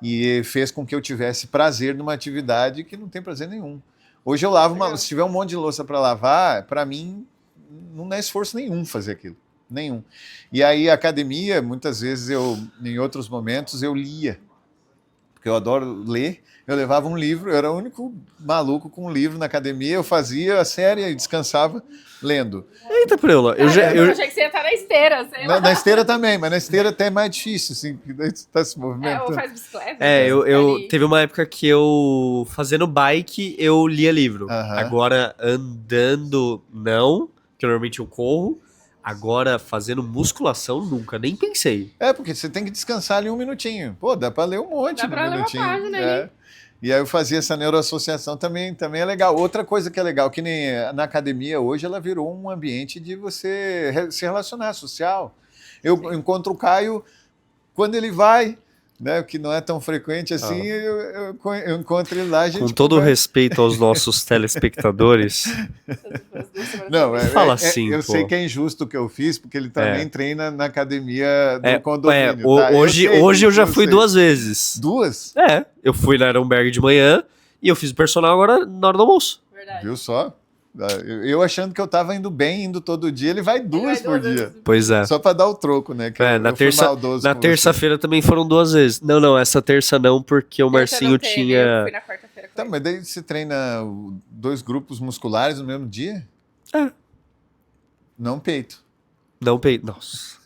E fez com que eu tivesse prazer numa atividade que não tem prazer nenhum. Hoje eu lavo se tiver um monte de louça para lavar, para mim não é esforço nenhum fazer aquilo. Nenhum. E aí a academia, muitas vezes em outros momentos, eu lia. Porque eu adoro ler. Eu levava um livro, eu era o único maluco com um livro na academia, eu fazia a série e descansava lendo. Eita, Preula, eu achei que você ia estar na esteira, sei lá. Na esteira também, mas na esteira até é mais difícil, assim, que daí você tá se movimentando. Ou faz bicicleta. Teve uma época que eu, fazendo bike, eu lia livro. Agora, andando, não, que normalmente eu corro. Agora, fazendo musculação, nunca, nem pensei. Porque você tem que descansar ali um minutinho. Pô, dá pra ler um monte Dá pra ler uma página ali. E aí eu fazia essa neuroassociação também é legal. Outra coisa que é legal, que nem na academia hoje, ela virou um ambiente de você se relacionar, social. Eu encontro o Caio quando ele vai, né, que não é tão frequente assim, eu encontro ele lá. A gente com todo respeito aos nossos telespectadores. Não, fala assim, eu pô. sei que é injusto o que eu fiz, porque ele também treina na academia do condomínio. Tá? Hoje eu já fui 2 vezes. 2? Eu fui na Ironberg de manhã e eu fiz o personal agora na hora do almoço. Verdade. Viu só? Eu achando que eu tava indo todo dia, ele vai 2 por dia. Pois é. Só pra dar o troco, né? Que na eu fui maldoso na com terça-feira também foram 2 vezes. Não, essa terça não, porque o Marcinho Eu tinha... fui na quarta-feira. Tá, mas daí você treina 2 grupos musculares no mesmo dia? Não peito. Não peito. Nossa.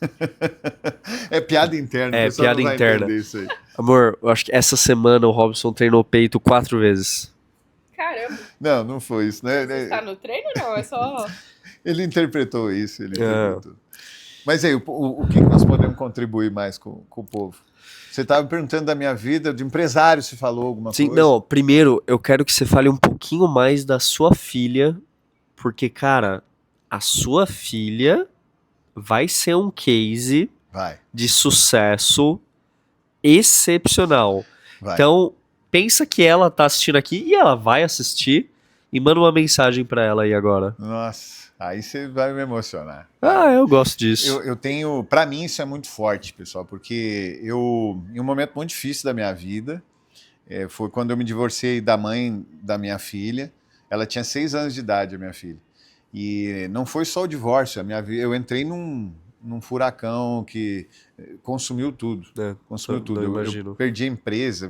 É piada interna. É, o pessoal piada não vai interna. entender isso aí. Amor, eu acho que essa semana o Robson treinou peito 4 vezes. Caramba. Não foi isso, né? Você tá no treino não? É só... Ele interpretou isso. Mas aí, o que nós podemos contribuir mais com o povo? Você estava me perguntando da minha vida, de empresário, se falou alguma Sim, coisa? não, primeiro eu quero que você fale um pouquinho mais da sua filha, porque, cara, a sua filha vai ser um case de sucesso excepcional. Vai. Então, pensa que ela tá assistindo aqui e ela vai assistir e manda uma mensagem pra ela aí agora. Nossa, aí você vai me emocionar. Eu gosto disso. Eu tenho, para mim isso é muito forte, pessoal, porque em um momento muito difícil da minha vida, foi quando eu me divorciei da mãe da minha filha. Ela tinha 6 anos de idade, a minha filha. E não foi só o divórcio, eu entrei num furacão que consumiu tudo. Consumiu tudo. Eu perdi a empresa.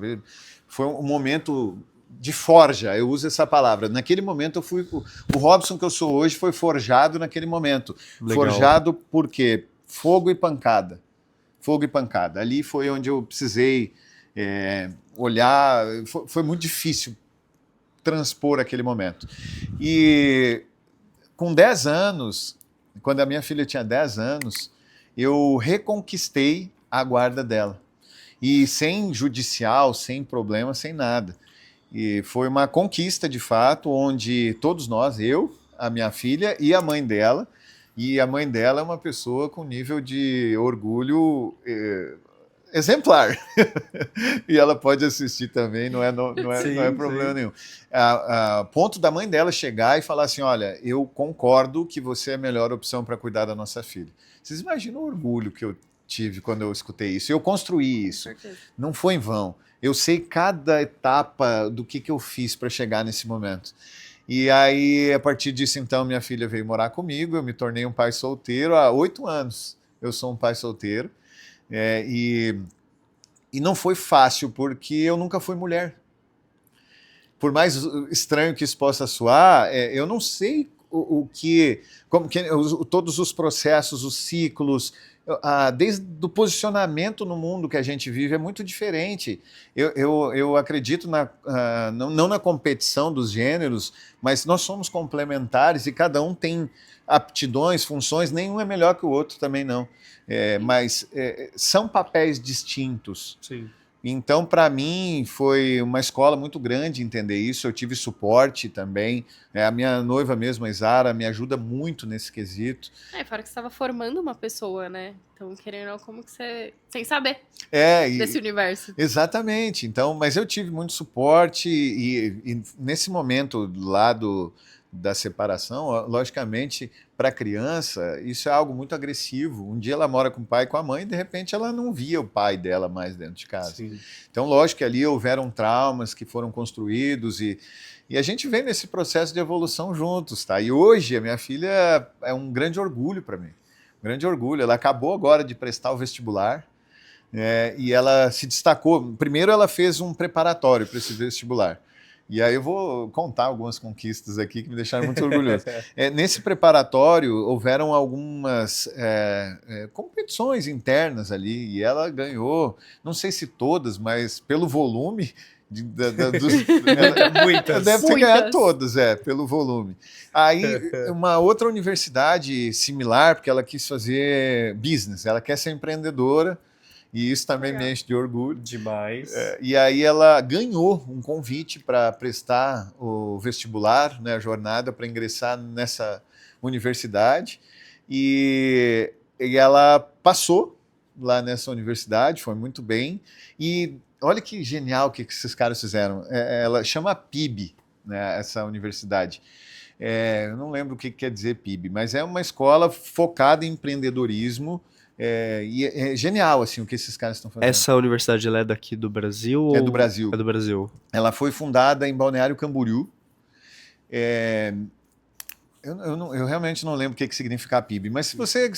Foi um momento de forja, eu uso essa palavra. Naquele momento eu fui... O Robson que eu sou hoje foi forjado naquele momento. Legal. Forjado por quê? Fogo e pancada. Fogo e pancada. Ali foi onde eu precisei olhar. Foi muito difícil transpor aquele momento. E com 10 anos, quando a minha filha tinha 10 anos, eu reconquistei a guarda dela. E sem judicial, sem problema, sem nada. E foi uma conquista, de fato, onde todos nós, eu, a minha filha e a mãe dela, e a mãe dela é uma pessoa com nível de orgulho exemplar. E ela pode assistir também, não é problema nenhum. Ponto da mãe dela chegar e falar assim, olha, eu concordo que você é a melhor opção para cuidar da nossa filha. Vocês imaginam o orgulho que eu tive quando eu escutei isso? Eu construí isso. Não foi em vão. Eu sei cada etapa do que eu fiz para chegar nesse momento. E aí, a partir disso, então, minha filha veio morar comigo, eu me tornei um pai solteiro há 8 anos. Eu sou um pai solteiro. E não foi fácil, porque eu nunca fui mulher. Por mais estranho que isso possa soar, eu não sei todos os processos, os ciclos, desde o posicionamento no mundo que a gente vive é muito diferente. Eu acredito não na competição dos gêneros, mas nós somos complementares e cada um tem aptidões, funções, nenhum é melhor que o outro também não. Mas são papéis distintos. Sim. Então, para mim, foi uma escola muito grande entender isso. Eu tive suporte também. A minha noiva mesmo, a Isara, me ajuda muito nesse quesito. Fora que você estava formando uma pessoa, né? Então, querendo ou não, como que você... Sem saber desse universo. Exatamente. Então, mas eu tive muito suporte e nesse momento lá da separação, logicamente, para a criança, isso é algo muito agressivo. Um dia ela mora com o pai e com a mãe, e de repente ela não via o pai dela mais dentro de casa. Sim. Então, lógico que ali houveram traumas que foram construídos e a gente vem nesse processo de evolução juntos, tá? E hoje a minha filha é um grande orgulho para mim. Um grande orgulho. Ela acabou agora de prestar o vestibular e ela se destacou. Primeiro ela fez um preparatório para esse vestibular. E aí eu vou contar algumas conquistas aqui que me deixaram muito orgulhoso. Nesse preparatório, houveram algumas competições internas ali, e ela ganhou, não sei se todas, mas pelo volume... Muitas. Deve ter ganhado todas, pelo volume. Aí, uma outra universidade similar, porque ela quis fazer business, ela quer ser empreendedora, e isso também me enche de orgulho. Demais. E aí ela ganhou um convite para prestar o vestibular, né, a jornada para ingressar nessa universidade. E ela passou lá nessa universidade, foi muito bem. E olha que genial que esses caras fizeram. Ela chama PIB, né, essa universidade. Eu não lembro o que quer dizer PIB, mas é uma escola focada em empreendedorismo. E é genial assim, o que esses caras estão fazendo. Essa universidade ela é daqui do Brasil? É do Brasil. É do Brasil. Ela foi fundada em Balneário Camboriú. Eu realmente não lembro o que significa PIB, mas se você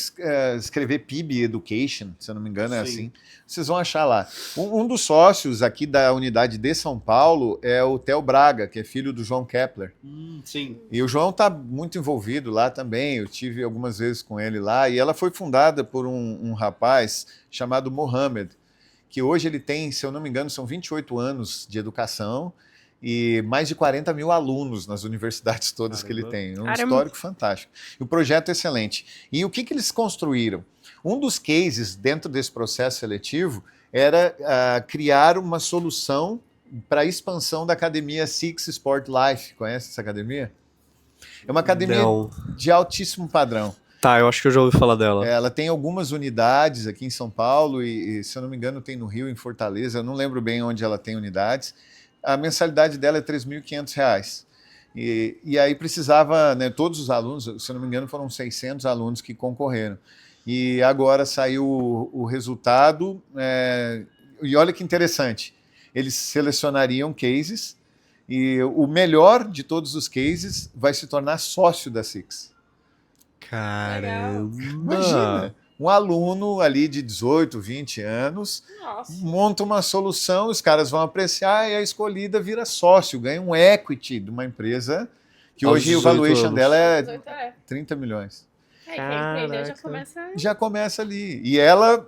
escrever PIB Education, se eu não me engano, assim, vocês vão achar lá. Um dos sócios aqui da unidade de São Paulo é o Theo Braga, que é filho do João Kepler. Sim. E o João está muito envolvido lá também, eu tive algumas vezes com ele lá, e ela foi fundada por um rapaz chamado Mohamed, que hoje ele tem, se eu não me engano, são 28 anos de educação, e mais de 40 mil alunos nas universidades todas que ele tem. Um histórico fantástico. E o projeto é excelente. E o que eles construíram? Um dos cases dentro desse processo seletivo era criar uma solução para a expansão da academia Six Sport Life. Conhece essa academia? É uma academia de altíssimo padrão. Tá, eu acho que eu já ouvi falar dela. Ela tem algumas unidades aqui em São Paulo e, se eu não me engano, tem no Rio, em Fortaleza. Eu não lembro bem onde ela tem unidades. A mensalidade dela é R$ 3.500. E aí precisava, né, todos os alunos, se eu não me engano, foram 600 alunos que concorreram. E agora saiu o resultado, e olha que interessante, eles selecionariam cases, e o melhor de todos os cases vai se tornar sócio da Six. Caramba! Imagina! um aluno ali de 18, 20 anos, Nossa. monta uma solução, os caras vão apreciar e a escolhida vira sócio, ganha um equity de uma empresa que Aos hoje o 18 valuation anos. dela é 18 é. 30 milhões. Quem empreender já Caraca. começa... Já começa ali. E ela,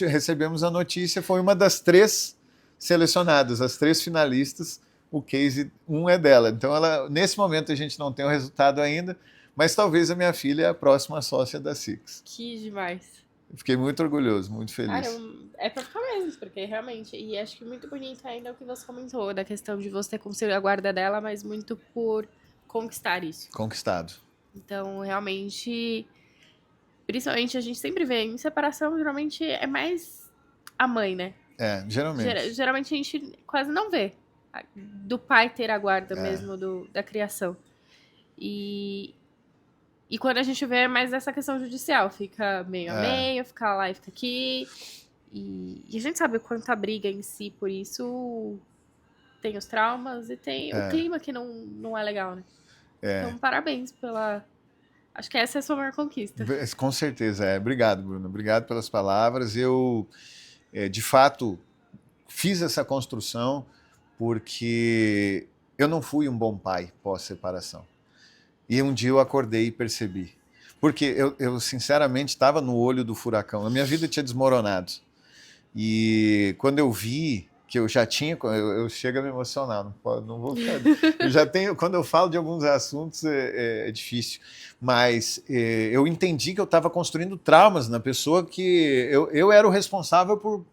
recebemos a notícia, foi uma das 3 selecionadas, as 3 finalistas, o case 1 é dela. Então, ela, nesse momento a gente não tem o resultado ainda, mas talvez a minha filha é a próxima sócia da Six. Que demais. Fiquei muito orgulhoso, muito feliz. Cara, é pra ficar mesmo, porque realmente, e acho que muito bonito ainda o que você comentou, da questão de você ter conseguido a guarda dela, mas muito por conquistar isso. Conquistado. Então, realmente, principalmente a gente sempre vê, em separação, geralmente é mais a mãe, né? Geralmente. Geralmente a gente quase não vê do pai ter a guarda É. mesmo da criação. E quando a gente vê é mais essa questão judicial, fica meio a meio, fica lá e fica aqui. E a gente sabe o quanto a briga em si, por isso tem os traumas e tem o clima que não é legal, né? Então, parabéns pela... Acho que essa é a sua maior conquista. Com certeza, Obrigado, Bruno. Obrigado pelas palavras. Eu, de fato, fiz essa construção porque eu não fui um bom pai pós-separação. E um dia eu acordei e percebi. Porque eu sinceramente, estava no olho do furacão. A minha vida tinha desmoronado. E quando eu vi que eu já tinha... Eu chego a me emocionar, não vou ficar... Eu já tenho... Quando eu falo de alguns assuntos, é difícil. Mas eu entendi que eu estava construindo traumas na pessoa, que eu era o responsável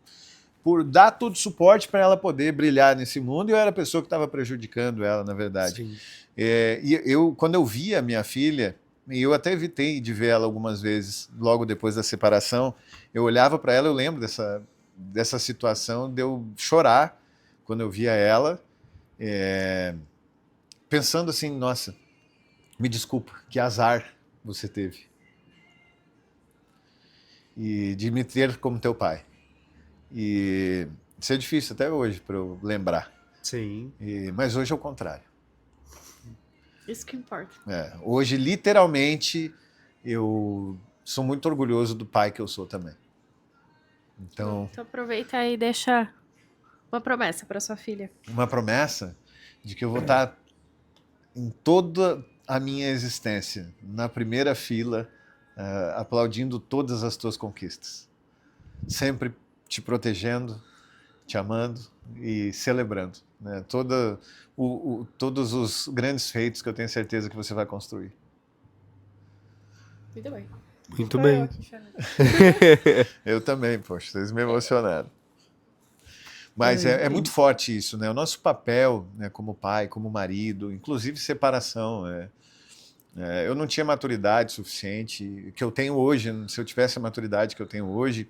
por dar todo o suporte para ela poder brilhar nesse mundo, e eu era a pessoa que estava prejudicando ela, na verdade. Sim. E quando eu vi a minha filha, e eu até evitei de ver ela algumas vezes, logo depois da separação, eu olhava para ela, eu lembro dessa situação de eu chorar quando eu via ela, pensando assim, nossa, me desculpa, que azar você teve. E de me ter como teu pai. E isso é difícil até hoje para eu lembrar. Sim. Mas hoje é o contrário. Isso que importa. Hoje, literalmente, eu sou muito orgulhoso do pai que eu sou também. Então aproveita aí e deixa uma promessa para sua filha. Uma promessa de que eu vou estar em toda a minha existência, na primeira fila, aplaudindo todas as tuas conquistas. Sempre te protegendo, te amando e celebrando, né? Todos os grandes feitos que eu tenho certeza que você vai construir. Muito bem. Muito bem. Eu também, poxa, vocês me emocionaram. Mas é muito forte isso, né? O nosso papel, né, como pai, como marido, inclusive separação. Eu não tinha maturidade suficiente, que eu tenho hoje. Se eu tivesse a maturidade que eu tenho hoje,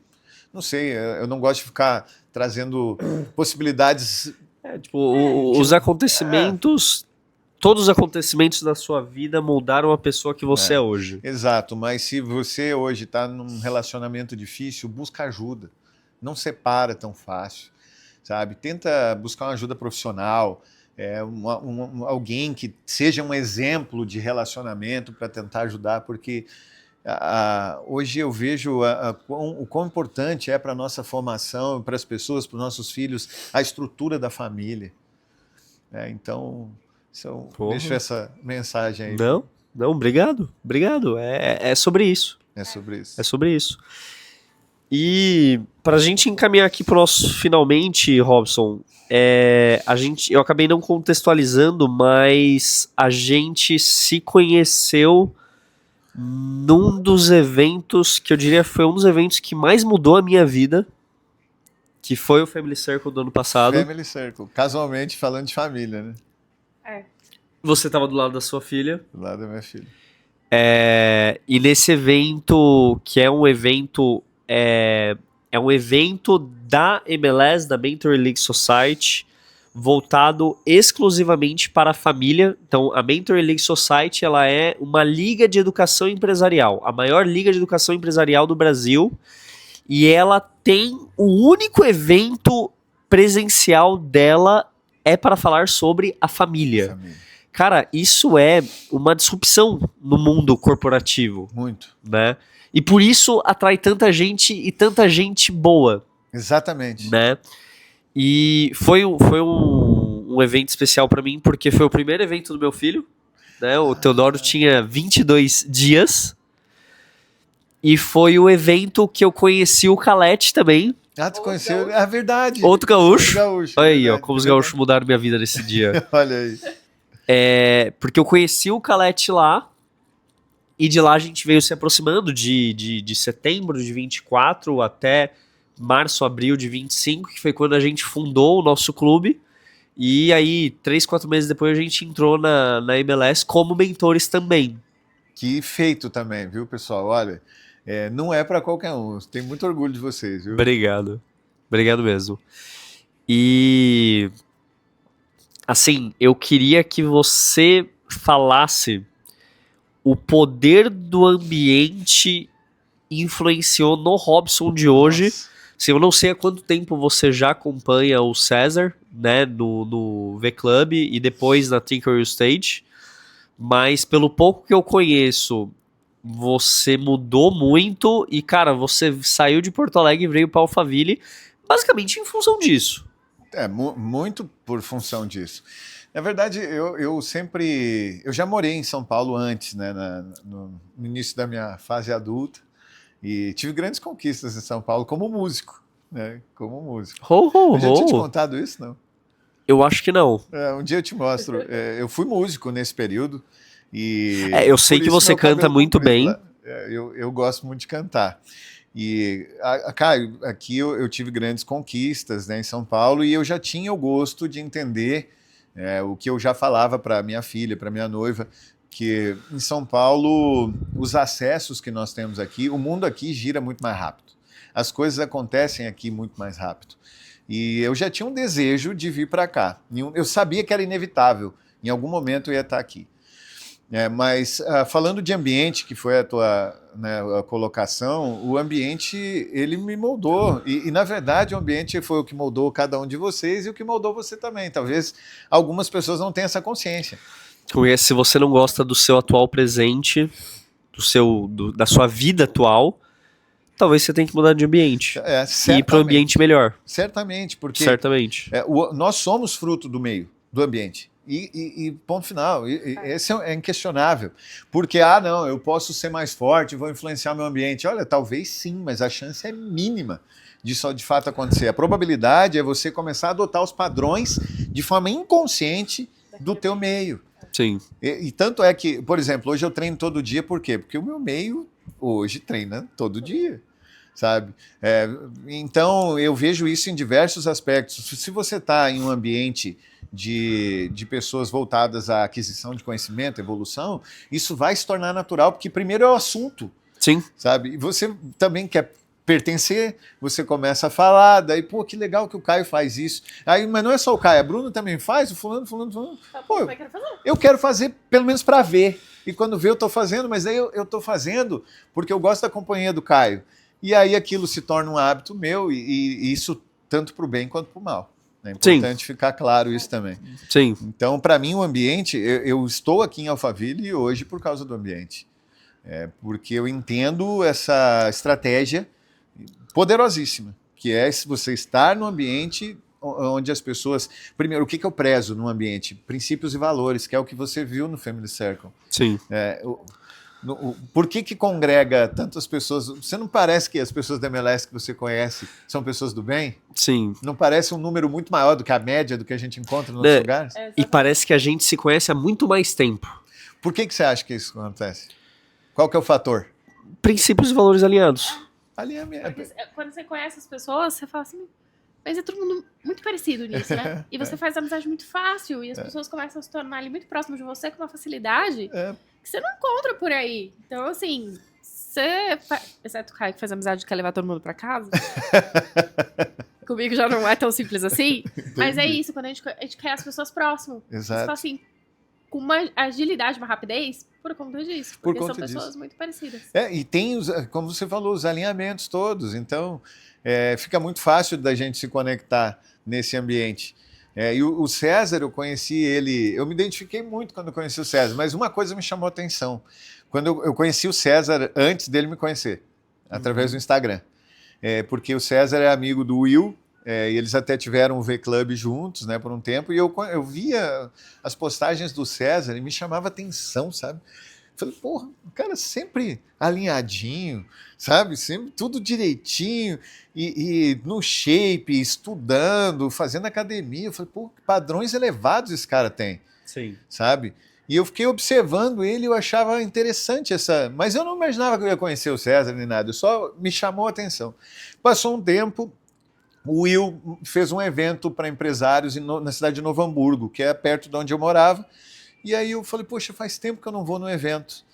não sei, eu não gosto de ficar trazendo possibilidades. Os acontecimentos, todos os acontecimentos da sua vida moldaram a pessoa que você é hoje. Exato, mas se você hoje está num relacionamento difícil, busca ajuda. Não separa tão fácil, sabe? Tenta buscar uma ajuda profissional, alguém que seja um exemplo de relacionamento para tentar ajudar, porque hoje eu vejo o quão importante é para a nossa formação, para as pessoas, para os nossos filhos, a estrutura da família. Então, deixo essa mensagem aí. Não, obrigado. É sobre isso. É sobre isso. É sobre isso. E para a gente encaminhar aqui para o nosso finalmente, Robson, eu acabei não contextualizando, mas a gente se conheceu num dos eventos que eu diria foi um dos eventos que mais mudou a minha vida, que foi o Family Circle do ano passado. Family Circle, casualmente falando de família, né? Você estava do lado da sua filha. Do lado da minha filha. E nesse evento, que é um evento da MLS, da Mentor League Society, voltado exclusivamente para a família. Então, a Mentor League Society, ela é uma liga de educação empresarial, a maior liga de educação empresarial do Brasil, e ela tem o único evento presencial dela para falar sobre a família. Cara, isso é uma disrupção no mundo corporativo. Muito. Né? E por isso atrai tanta gente e tanta gente boa, Exatamente. né? E foi um evento especial pra mim, porque foi o primeiro evento do meu filho, né? O Teodoro tinha 22 dias. E foi o evento que eu conheci o Calete também, Ah, tu conheceu? É verdade. outro gaúcho. Gaúcho. Olha aí, ó, verdade, como os verdade. gaúchos mudaram minha vida nesse dia. Olha aí. Porque eu conheci o Calete lá, e de lá a gente veio se aproximando de setembro de 24 até março, abril de 25, que foi quando a gente fundou o nosso clube. E aí, 3, 4 meses depois, a gente entrou na MLS como mentores também. Que feito também, viu, pessoal? Olha, não é para qualquer um. Tenho muito orgulho de vocês, viu? Obrigado. Obrigado mesmo. E assim, eu queria que você falasse o poder do ambiente influenciou no Robson de hoje. Nossa. Se eu não sei há quanto tempo você já acompanha o César, né, no V-Club e depois na Tinker Real Estate, mas pelo pouco que eu conheço, você mudou muito e, cara, você saiu de Porto Alegre e veio para Alphaville basicamente em função disso. Muito por função disso. Na verdade, eu sempre. Eu já morei em São Paulo antes, né, no início da minha fase adulta, e tive grandes conquistas em São Paulo como músico. Né, como músico. Eu já tinha te contado isso, não? Eu acho que não. Um dia eu te mostro. Eu fui músico nesse período. E eu sei por que isso você meu canta cabelo muito comprido bem. lá. Eu gosto muito de cantar. E, Caio, aqui eu tive grandes conquistas, né, em São Paulo, e eu já tinha o gosto de entender o que eu já falava para minha filha, para minha noiva, que em São Paulo, os acessos que nós temos aqui, o mundo aqui gira muito mais rápido. As coisas acontecem aqui muito mais rápido. E eu já tinha um desejo de vir para cá. Eu sabia que era inevitável. Em algum momento eu ia estar aqui. Mas falando de ambiente, que foi a tua, né, a colocação, o ambiente, ele me moldou. E, na verdade, o ambiente foi o que moldou cada um de vocês e o que moldou você também. Talvez algumas pessoas não tenham essa consciência. Se você não gosta do seu atual presente, da sua vida atual, talvez você tenha que mudar de ambiente. E ir para um ambiente melhor. Certamente, porque certamente. Nós somos fruto do meio, do ambiente. E ponto final. Esse é inquestionável. Porque, não, eu posso ser mais forte, vou influenciar meu ambiente. Olha, talvez sim, mas a chance é mínima disso de fato acontecer. A probabilidade é você começar a adotar os padrões de forma inconsciente do teu meio. Sim. E tanto é que, por exemplo, hoje eu treino todo dia, por quê? Porque o meu meio hoje treina todo dia. Sabe? Então, eu vejo isso em diversos aspectos. Se você está em um ambiente de pessoas voltadas à aquisição de conhecimento, evolução, isso vai se tornar natural, porque primeiro é o assunto. Sim. Sabe? E você também quer pertencer, você começa a falar, daí, pô, que legal que o Caio faz isso. Aí, mas não é só o Caio, a Bruna também faz, o fulano. Pô, eu quero fazer pelo menos para ver. E quando vê, eu estou fazendo, mas aí eu estou fazendo porque eu gosto da companhia do Caio. E aí aquilo se torna um hábito meu, e isso tanto para o bem quanto para o mal. É importante ficar claro isso também. Sim. Então, para mim, o ambiente, eu estou aqui em Alphaville hoje por causa do ambiente. Porque eu entendo essa estratégia poderosíssima, que é você estar no ambiente onde as pessoas... Primeiro, o que eu prezo no ambiente? Princípios e valores, que é o que você viu no Family Circle. Sim. Por que congrega tantas pessoas? Você não parece que as pessoas da MLS que você conhece são pessoas do bem? Sim. Não parece um número muito maior do que a média do que a gente encontra nos outros lugares? E parece que a gente se conhece há muito mais tempo. Por que você acha que isso acontece? Qual que é o fator? Princípios e valores alinhados. Quando você conhece as pessoas, você fala assim, mas é todo mundo muito parecido nisso, né? E você faz amizade muito fácil, e as pessoas começam a se tornar ali muito próximas de você com uma facilidade que você não encontra por aí. Então, assim, exceto o Caio que faz amizade e quer levar todo mundo pra casa. Comigo já não é tão simples assim. Mas é isso, quando a gente quer as pessoas próximas. Exato. Você fala assim, com uma agilidade, uma rapidez, por conta disso. Porque são pessoas muito parecidas. E tem, como você falou, os alinhamentos todos. Então, fica muito fácil da gente se conectar nesse ambiente. E o César, eu conheci ele... Eu me identifiquei muito quando eu conheci o César, mas uma coisa me chamou a atenção. Quando eu conheci o César antes dele me conhecer, através do Instagram. Porque o César é amigo do Will, e eles até tiveram o V-Club juntos, né, por um tempo, e eu via as postagens do César e me chamava atenção, sabe? Falei, porra, o cara sempre alinhadinho, sabe? Sempre tudo direitinho, e no shape, estudando, fazendo academia. Eu falei, pô, que padrões elevados esse cara tem, Sim. sabe? E eu fiquei observando ele e eu achava interessante essa... Mas eu não imaginava que eu ia conhecer o César nem nada, só me chamou a atenção. Passou um tempo, o Will fez um evento para empresários na cidade de Novo Hamburgo, que é perto de onde eu morava, e aí eu falei, poxa, faz tempo que eu não vou no evento.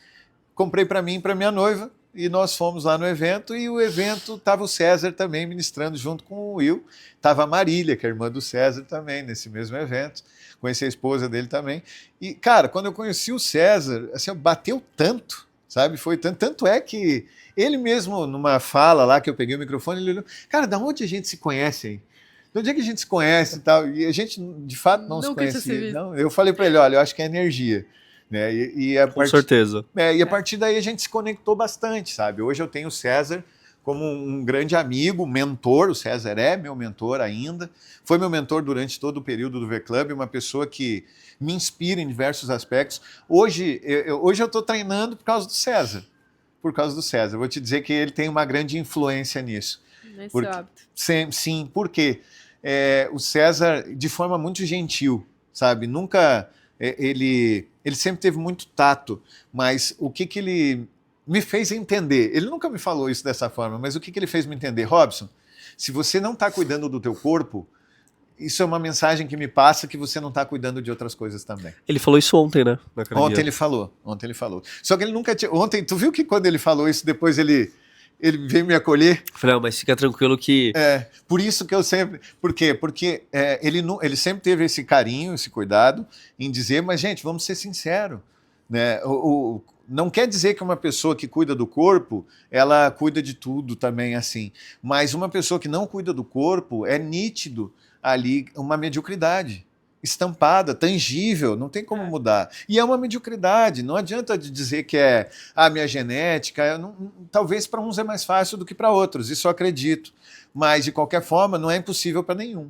Comprei para mim e para minha noiva, e nós fomos lá no evento, e o evento estava o César também ministrando junto com o Will, estava a Marília, que é a irmã do César também, nesse mesmo evento, conheci a esposa dele também, e cara, quando eu conheci o César, assim, bateu tanto, sabe, foi tanto é que ele mesmo, numa fala lá, que eu peguei o microfone, ele olhou, cara, da onde a gente se conhece aí? De onde é que a gente se conhece e tal? E a gente, de fato, não se conhecia. Não, eu falei para ele, olha, eu acho que é energia. Né? Com certeza. E a partir daí a gente se conectou bastante, sabe? Hoje eu tenho o César como um grande amigo, mentor, o César é meu mentor ainda, foi meu mentor durante todo o período do V-Club, uma pessoa que me inspira em diversos aspectos. Hoje eu estou treinando por causa do César. Vou te dizer que ele tem uma grande influência nisso. Nesse hábito. Sim, por quê? O César, de forma muito gentil, sabe? Nunca... Ele sempre teve muito tato, mas o que ele me fez entender? Ele nunca me falou isso dessa forma, mas o que ele fez me entender? Robson, se você não está cuidando do teu corpo, isso é uma mensagem que me passa que você não está cuidando de outras coisas também. Ele falou isso ontem, né? Na academia. Ontem ele falou. Só que ele nunca tinha... Ontem, tu viu que quando ele falou isso, depois ele veio me acolher. Falei, não, mas fica tranquilo que... Por isso que eu sempre... Por quê? Porque ele sempre teve esse carinho, esse cuidado em dizer, mas, gente, vamos ser sinceros. Né? Não quer dizer que uma pessoa que cuida do corpo, ela cuida de tudo também assim. Mas uma pessoa que não cuida do corpo, é nítido ali uma mediocridade. Estampada, tangível, não tem como mudar. E é uma mediocridade, não adianta dizer que é a minha genética, talvez para uns é mais fácil do que para outros, isso eu acredito. Mas, de qualquer forma, não é impossível para nenhum.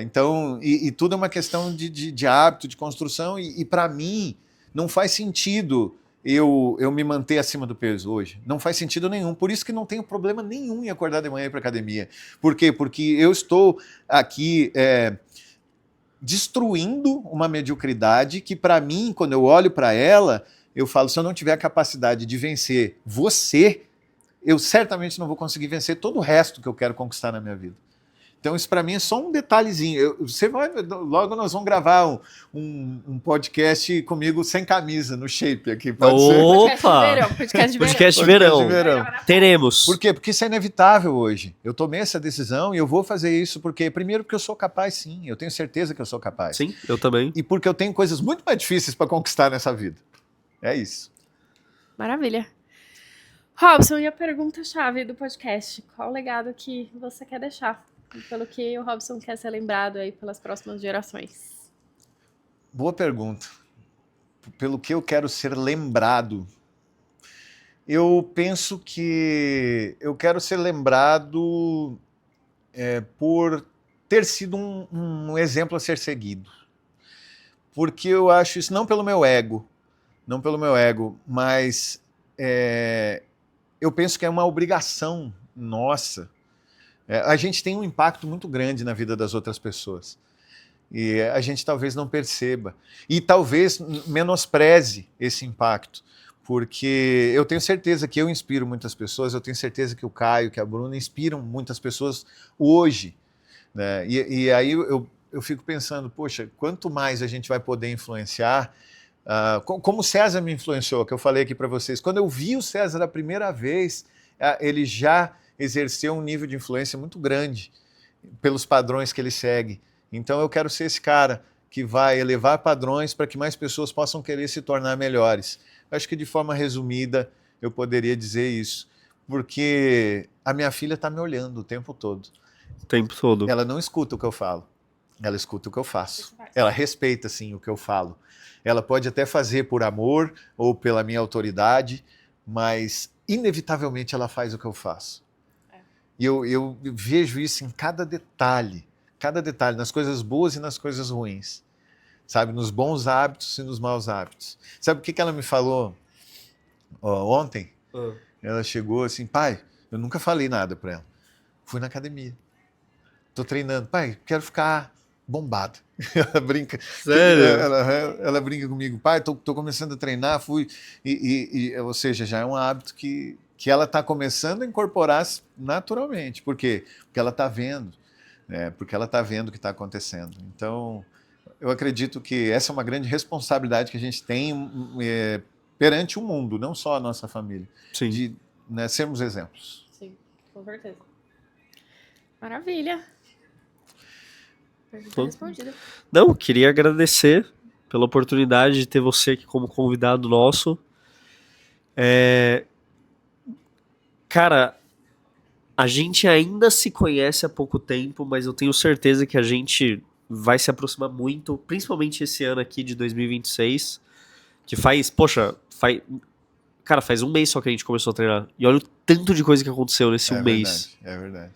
Então, tudo é uma questão de hábito, de construção, e para mim, não faz sentido eu me manter acima do peso hoje. Não faz sentido nenhum. Por isso que não tenho problema nenhum em acordar de manhã e ir para academia. Por quê? Porque eu estou aqui... destruindo uma mediocridade que, para mim, quando eu olho para ela, eu falo, se eu não tiver a capacidade de vencer você, eu certamente não vou conseguir vencer todo o resto que eu quero conquistar na minha vida. Então isso para mim é só um detalhezinho. Logo nós vamos gravar um podcast comigo sem camisa, no shape aqui. Opa! Podcast de verão. Teremos. Por quê? Porque isso é inevitável hoje. Eu tomei essa decisão e eu vou fazer isso primeiro porque eu sou capaz, sim. Eu tenho certeza que eu sou capaz. Sim, eu também. E porque eu tenho coisas muito mais difíceis para conquistar nessa vida. É isso. Maravilha. Robson, e a pergunta-chave do podcast? Qual o legado que você quer deixar? Pelo que o Robson quer ser lembrado aí pelas próximas gerações? Boa pergunta. Pelo que eu quero ser lembrado? Eu penso que eu quero ser lembrado por ter sido um exemplo a ser seguido. Porque eu acho isso, não pelo meu ego, mas eu penso que é uma obrigação nossa. A gente tem um impacto muito grande na vida das outras pessoas. E a gente talvez não perceba. E talvez menospreze esse impacto. Porque eu tenho certeza que eu inspiro muitas pessoas, eu tenho certeza que o Caio, que a Bruna inspiram muitas pessoas hoje. Né? E aí eu fico pensando, poxa, quanto mais a gente vai poder influenciar, como o César me influenciou, que eu falei aqui para vocês. Quando eu vi o César a primeira vez, ele já exerceu um nível de influência muito grande pelos padrões que ele segue. Então eu quero ser esse cara que vai elevar padrões para que mais pessoas possam querer se tornar melhores. Eu acho que de forma resumida eu poderia dizer isso, porque a minha filha está me olhando o tempo todo. O tempo todo. Ela não escuta o que eu falo, ela escuta o que eu faço. Isso faz. Ela respeita, sim, o que eu falo. Ela pode até fazer por amor ou pela minha autoridade, mas inevitavelmente ela faz o que eu faço. E eu vejo isso em cada detalhe, nas coisas boas e nas coisas ruins. Sabe, nos bons hábitos e nos maus hábitos. Sabe o que ela me falou ontem? Ela chegou assim, pai, eu nunca falei nada para ela. Fui na academia. Tô treinando. Pai, quero ficar bombado. Ela brinca. Sério? Ela brinca comigo. Pai, tô começando a treinar, fui... ou seja, já é um hábito que ela está começando a incorporar naturalmente. Por quê? Porque ela está vendo. Porque ela está vendo o que está acontecendo. Então, eu acredito que essa é uma grande responsabilidade que a gente tem perante o mundo, não só a nossa família. Sim. De sermos exemplos. Sim, com certeza. Maravilha. Pergunta Tô- respondida. Não, queria agradecer pela oportunidade de ter você aqui como convidado nosso. Cara, a gente ainda se conhece há pouco tempo, mas eu tenho certeza que a gente vai se aproximar muito, principalmente esse ano aqui de 2026, que cara, faz um mês só que a gente começou a treinar. E olha o tanto de coisa que aconteceu nesse um mês. É verdade.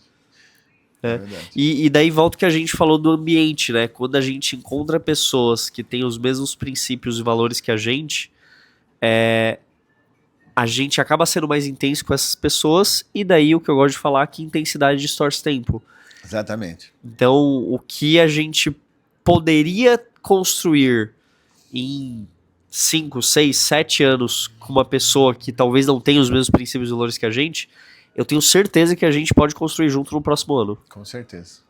E daí volta o que a gente falou do ambiente, né? Quando a gente encontra pessoas que têm os mesmos princípios e valores que a gente acaba sendo mais intenso com essas pessoas, e daí o que eu gosto de falar é que intensidade distorce tempo. Exatamente. Então, o que a gente poderia construir em 5, 6, 7 anos com uma pessoa que talvez não tenha os mesmos princípios e valores que a gente, eu tenho certeza que a gente pode construir junto no próximo ano. Com certeza.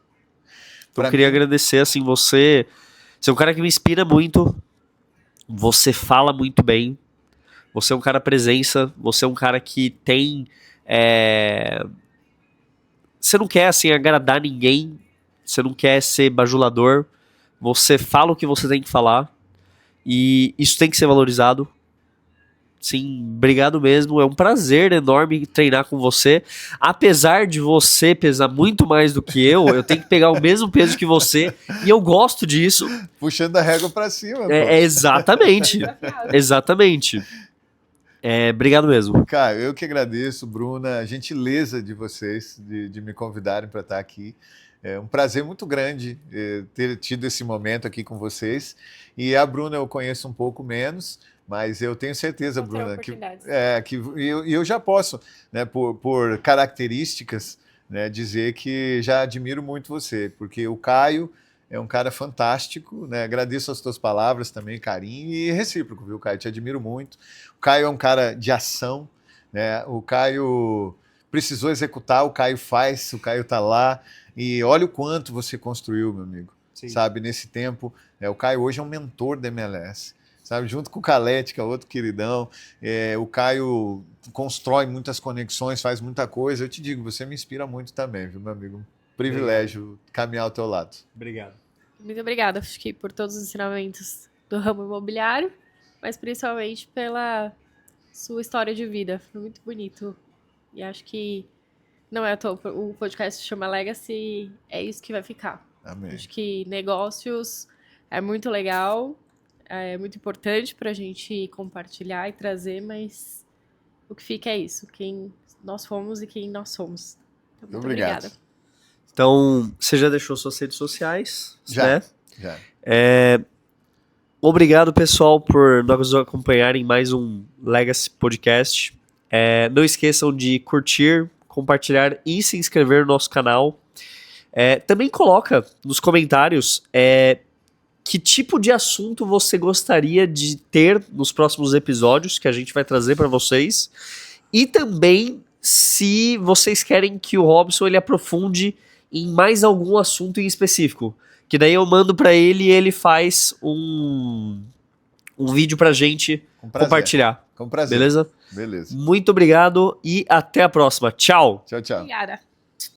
Então, eu queria agradecer, assim, você é um cara que me inspira muito, você fala muito bem, você é um cara presença, você é um cara que tem... Você não quer, assim, agradar ninguém, você não quer ser bajulador, você fala o que você tem que falar, e isso tem que ser valorizado. Sim, obrigado mesmo, é um prazer enorme treinar com você, apesar de você pesar muito mais do que eu tenho que pegar o mesmo peso que você, e eu gosto disso. Puxando a régua pra cima. Exatamente, exatamente. Obrigado mesmo. Cara, eu que agradeço, Bruna, a gentileza de vocês de me convidarem para estar aqui. É um prazer muito grande ter tido esse momento aqui com vocês. E a Bruna eu conheço um pouco menos, mas eu tenho certeza, Bruna, que eu já posso, né, por características, né, dizer que já admiro muito você, porque o Caio é um cara fantástico, né? Agradeço as tuas palavras também, carinho, e recíproco, viu, Caio? Te admiro muito. O Caio é um cara de ação, né? O Caio precisou executar, o Caio faz, o Caio tá lá, e olha o quanto você construiu, meu amigo. Sim. Sabe, nesse tempo. O Caio hoje é um mentor da MLS, sabe? Junto com o Calete, que é outro queridão. O Caio constrói muitas conexões, faz muita coisa. Eu te digo, você me inspira muito também, viu, meu amigo? Privilégio caminhar ao teu lado. Obrigado. Muito obrigada, acho que por todos os ensinamentos do ramo imobiliário, mas principalmente pela sua história de vida. Foi muito bonito. E acho que não é à toa, o podcast se chama Legacy, é isso que vai ficar. Amém. Acho que negócios é muito legal, é muito importante para a gente compartilhar e trazer, mas o que fica é isso, quem nós fomos e quem nós somos. Então, muito obrigada. Então, você já deixou suas redes sociais? Já, né? já. Obrigado, pessoal, por nos acompanharem em mais um Legacy Podcast. Não esqueçam de curtir, compartilhar e se inscrever no nosso canal. Também coloca nos comentários que tipo de assunto você gostaria de ter nos próximos episódios que a gente vai trazer para vocês. E também se vocês querem que o Robson ele aprofunde em mais algum assunto em específico. Que daí eu mando para ele e ele faz um vídeo pra gente compartilhar. Com prazer. Beleza? Beleza. Muito obrigado e até a próxima. Tchau. Tchau, tchau. Obrigada.